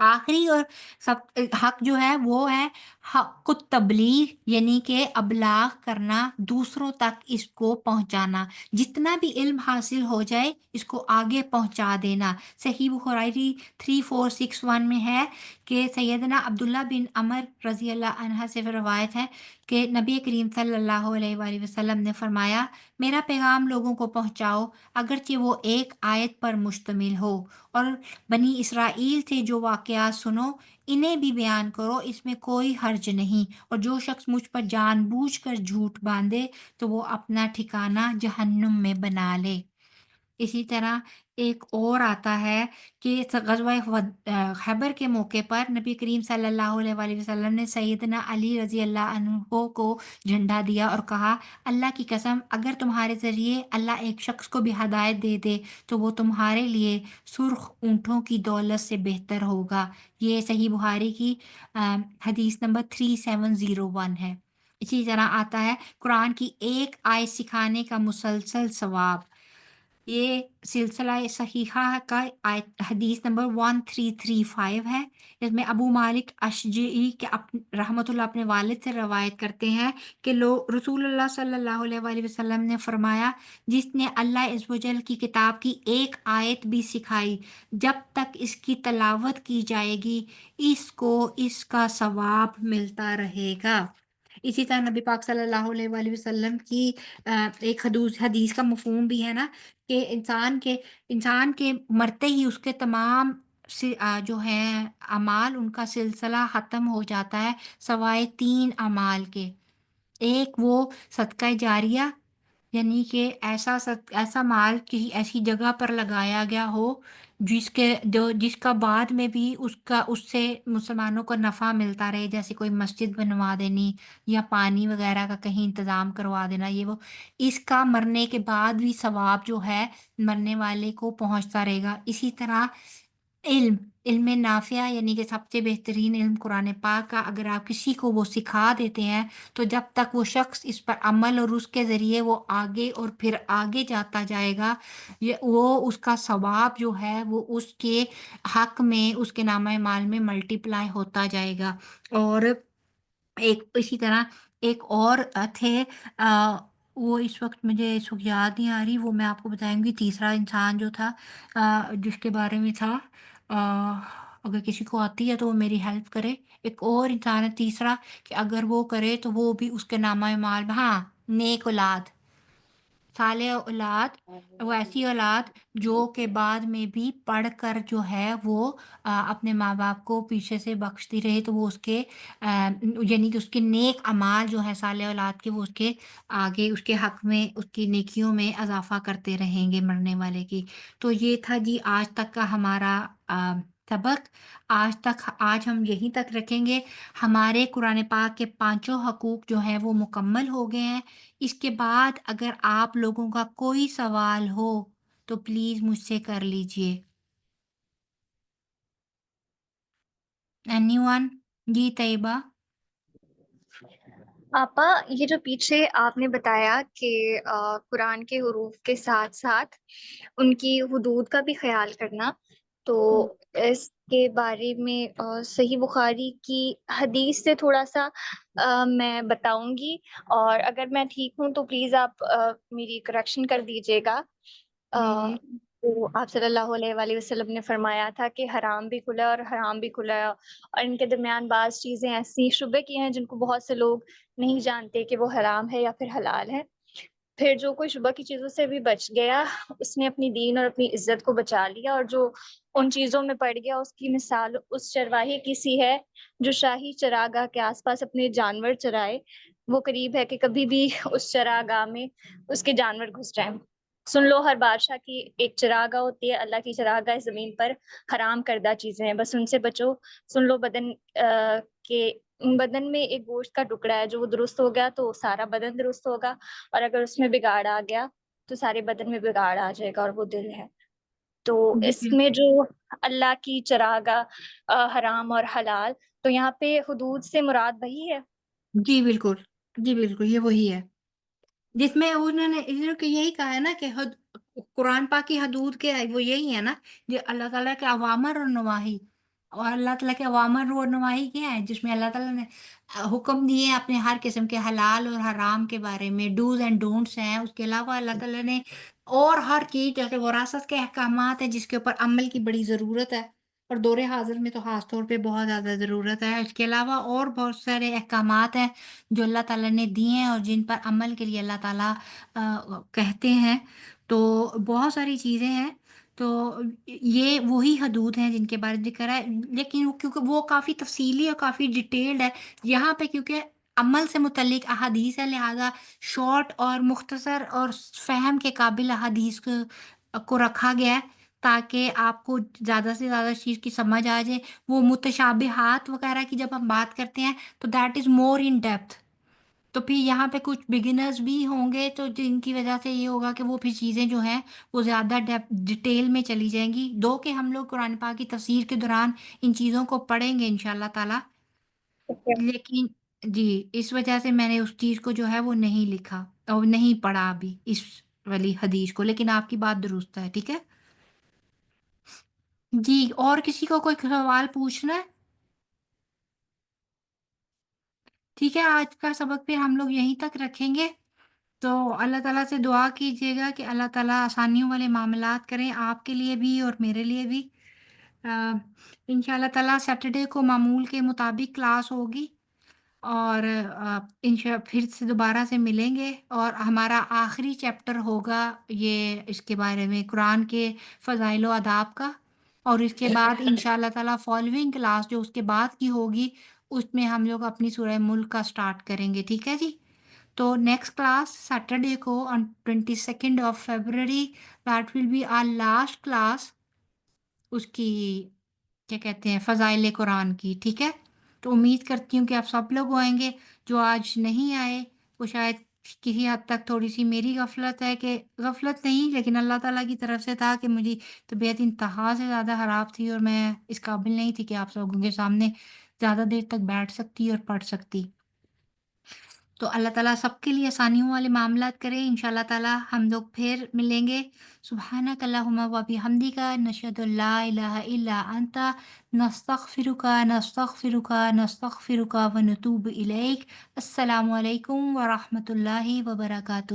آخری اور سب حق جو ہے وہ ہے حق التبلیغ، یعنی کہ ابلاغ کرنا، دوسروں تک اس کو پہنچانا، جتنا بھی علم حاصل ہو جائے اس کو آگے پہنچا دینا۔ صحیح بخاری 3461 میں ہے کہ سیدنا عبداللہ بن عمر رضی اللہ عنہ سے روایت ہے کہ نبی کریم صلی اللہ علیہ وآلہ وسلم نے فرمایا، میرا پیغام لوگوں کو پہنچاؤ اگرچہ وہ ایک آیت پر مشتمل ہو، اور بنی اسرائیل سے جو واقعات سنو انہیں بھی بیان کرو، اس میں کوئی حرج نہیں، اور جو شخص مجھ پر جان بوجھ کر جھوٹ باندھے تو وہ اپنا ٹھکانہ جہنم میں بنا لے۔ اسی طرح ایک اور آتا ہے کہ غزوہ خیبر کے موقع پر نبی کریم صلی اللہ علیہ وآلہ وسلم نے سیدنا علی رضی اللہ عنہ کو جھنڈا دیا اور کہا، اللہ کی قسم اگر تمہارے ذریعے اللہ ایک شخص کو بھی ہدایت دے دے تو وہ تمہارے لیے سرخ اونٹوں کی دولت سے بہتر ہوگا۔ یہ صحیح بخاری کی حدیث نمبر 3701 ہے۔ اسی طرح آتا ہے قرآن کی ایک آیت سکھانے کا مسلسل ثواب، یہ سلسلہ صحیحہ کا حدیث نمبر 1335 ہے۔ اس میں ابو مالک اشجعی کے رحمۃ اللہ اپنے والد سے روایت کرتے ہیں کہ رسول اللہ صلی اللہ علیہ وآلہ وسلم نے فرمایا، جس نے اللہ عز و جل کی کتاب کی ایک آیت بھی سکھائی جب تک اس کی تلاوت کی جائے گی اس کو اس کا ثواب ملتا رہے گا۔ اسی طرح نبی پاک صلی اللہ علیہ وآلہ وسلم کی ایک حدیث کا مفہوم بھی ہے نا کہ انسان کے مرتے ہی اس کے تمام جو ہیں اعمال ان کا سلسلہ ختم ہو جاتا ہے سوائے 3 اعمال کے۔ ایک وہ صدقہ جاریہ، یعنی کہ ایسا مال کسی ایسی جگہ پر لگایا گیا ہو جس کا بعد میں بھی اس سے مسلمانوں کو نفع ملتا رہے، جیسے کوئی مسجد بنوا دینی یا پانی وغیرہ کا کہیں انتظام کروا دینا، یہ وہ اس کا مرنے کے بعد بھی ثواب جو ہے مرنے والے کو پہنچتا رہے گا۔ اسی طرح علم نافع، یعنی کہ سب سے بہترین علم قرآن پاک کا اگر آپ کسی کو وہ سکھا دیتے ہیں تو جب تک وہ شخص اس پر عمل اور اس کے ذریعے وہ آگے اور پھر آگے جاتا جائے گا، وہ اس کا ثواب جو ہے وہ اس کے حق میں اس کے نامہ اعمال میں ملٹیپلائی ہوتا جائے گا۔ اور اسی طرح ایک اور تھے وہ اس وقت یاد نہیں آ رہی، وہ میں آپ کو بتاؤں گی۔ تیسرا انسان جو تھا جس کے بارے میں تھا، اگر کسی کو آتی ہے تو وہ میری ہیلپ کرے۔ ایک اور انسان ہے تیسرا کہ اگر وہ کرے تو وہ بھی اس کے نامہ اعمال میں، ہاں، نیک اولاد، صالح اولاد، وہ ایسی اولاد جو کہ بعد میں بھی پڑھ کر جو ہے وہ اپنے ماں باپ کو پیچھے سے بخشتی رہے، تو وہ اس کے یعنی کہ اس کے نیک اعمال جو ہے صالح اولاد کے، وہ اس کے آگے اس کے حق میں اس کی نیکیوں میں اضافہ کرتے رہیں گے مرنے والے کی۔ تو یہ تھا جی آج تک کا ہمارا سبق۔ آج ہم یہیں تک رکھیں گے۔ ہمارے قرآن پاک کے 5 حقوق جو ہیں وہ مکمل ہو گئے ہیں۔ اس کے بعد اگر آپ لوگوں کا کوئی سوال ہو تو پلیز مجھ سے کر لیجئے۔ Anyone? جی طیبہ۔ آپا، یہ جو پیچھے آپ نے بتایا کہ قرآن کے حروف کے ساتھ ساتھ ان کی حدود کا بھی خیال کرنا، تو اس کے بارے میں صحیح بخاری کی حدیث سے تھوڑا سا میں بتاؤں گی، اور اگر میں ٹھیک ہوں تو پلیز آپ میری کریکشن کر دیجیے گا۔ تو آپ صلی اللہ علیہ وآلہ وسلم نے فرمایا تھا کہ حرام بھی کھلا اور حرام بھی کھلا ہے، اور ان کے درمیان بعض چیزیں ایسی شبہ کی ہیں جن کو بہت سے لوگ نہیں جانتے کہ وہ حرام ہے یا پھر حلال ہے۔ پھر جو کوئی شبہ کی چیزوں سے بھی بچ گیا، اس نے اپنی دین اور اپنی عزت کو بچا لیا، اور جو ان چیزوں میں پڑ گیا اس کی مثال اس چرواہے کی سی ہے جو شاہی چراگاہ کے آس پاس اپنے جانور چرائے۔ وہ قریب ہے کہ کبھی بھی اس چراگاہ میں اس کے جانور گھس جائیں۔ سن لو، ہر بادشاہ کی ایک چراگاہ ہوتی ہے، اللہ کی چراگاہ اس زمین پر حرام کردہ چیزیں ہیں، بس ان سے بچو۔ سن لو، بدن میں ایک گوشت کا ٹکڑا ہے، جو وہ درست ہو گیا تو سارا بدن درست ہوگا، اور اگر اس میں بگاڑ آ گیا تو سارے بدن میں بگاڑ آ جائے گا، اور وہ دل ہے۔ تو اس میں جو اللہ کی چراگاہ حرام اور حلال، تو یہاں پہ حدود سے مراد وہی ہے۔ جی بالکل، جی بالکل، یہ وہی ہے جس میں انہوں نے یہی کہا ہے نا کہ قرآن پاک کی حدود کے وہ یہی ہے نا، جو اللہ تعالیٰ کے اوامر اور نواہی، اور اللہ تعالیٰ کے اوامر اور نواہی کیا ہے، جس میں اللہ تعالیٰ نے حکم دیے اپنے ہر قسم کے حلال اور حرام کے بارے میں، ڈوز اینڈ ڈونٹس ہیں۔ اس کے علاوہ اللہ تعالیٰ نے اور ہر چیز، جیسے وراثت کے احکامات ہیں جس کے اوپر عمل کی بڑی ضرورت ہے، اور دور حاضر میں تو خاص طور پہ بہت زیادہ ضرورت ہے۔ اس کے علاوہ اور بہت سارے احکامات ہیں جو اللہ تعالیٰ نے دیے ہیں اور جن پر عمل کے لیے اللہ تعالیٰ کہتے ہیں۔ تو بہت ساری چیزیں ہیں، تو یہ وہی حدود ہیں جن کے بارے میں ذکر ہے، لیکن کیونکہ وہ کافی تفصیلی اور کافی ڈیٹیلڈ ہے یہاں پہ، کیونکہ عمل سے متعلق احادیث ہے، لہٰذا شارٹ اور مختصر اور فہم کے قابل احادیث کو رکھا گیا ہے تاکہ آپ کو زیادہ سے زیادہ چیز کی سمجھ آ جائے۔ وہ متشابہات وغیرہ کی جب ہم بات کرتے ہیں تو that is more in depth, تو پھر یہاں پہ کچھ بگنرز بھی ہوں گے تو جن کی وجہ سے یہ ہوگا کہ وہ پھر چیزیں جو ہیں وہ زیادہ ڈیٹیل میں چلی جائیں گی، دو کہ ہم لوگ قرآن پاک کی تفسیر کے دوران ان چیزوں کو پڑھیں گے انشاءاللہ تعالیٰ، لیکن جی اس وجہ سے میں نے اس چیز کو جو ہے وہ نہیں لکھا اور نہیں پڑھا ابھی اس والی حدیث کو، لیکن آپ کی بات درست ہے، ٹھیک ہے جی۔ اور کسی کو کوئی سوال پوچھنا ہے؟ ٹھیک ہے، آج کا سبق پھر ہم لوگ یہیں تک رکھیں گے۔ تو اللہ تعالیٰ سے دعا کیجیے گا کہ اللہ تعالیٰ آسانیوں والے معاملات کریں آپ کے لیے بھی اور میرے لیے بھی۔ ان شاء اللہ تعالیٰ سیٹرڈے کو معمول کے مطابق کلاس ہوگی، اور پھر سے دوبارہ سے ملیں گے، اور ہمارا آخری چیپٹر ہوگا یہ اس کے بارے میں، قرآن کے فضائل و آداب کا، اور اس کے بعد ان شاء اللہ تعالیٰ فالوئنگ کلاس جو اس کے بعد کی ہوگی اس میں ہم لوگ اپنی سورہ ملک کا سٹارٹ کریں گے، ٹھیک ہے جی۔ تو نیکسٹ کلاس سیٹرڈے کو on 22nd of February that will be our last class، اس کی کیا کہتے ہیں فضائل قرآن کی، ٹھیک ہے۔ تو امید کرتی ہوں کہ آپ سب لوگ آئیں گے، جو آج نہیں آئے وہ شاید کسی حد تک تھوڑی سی میری غفلت ہے، کہ غفلت نہیں لیکن اللہ تعالیٰ کی طرف سے تھا کہ میری طبیعت انتہا سے زیادہ خراب تھی اور میں اس قابل نہیں تھی کہ آپ لوگوں کے سامنے زیادہ دیر تک بیٹھ سکتی اور پڑھ سکتی۔ تو اللہ تعالیٰ سب کے لیے آسانیوں والے معاملات کرے، انشاءاللہ تعالیٰ ہم لوگ پھر ملیں گے۔ سبحانک اللہم و بحمدک، نشہد ان لا الہ الا انت، نستغفرک نستغفرک نستغفرک و نتوب الیک۔ السلام علیکم ورحمۃ اللہ وبرکاتہ۔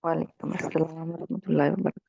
وعلیکم السلام ورحمۃ اللہ وبرکاتہ۔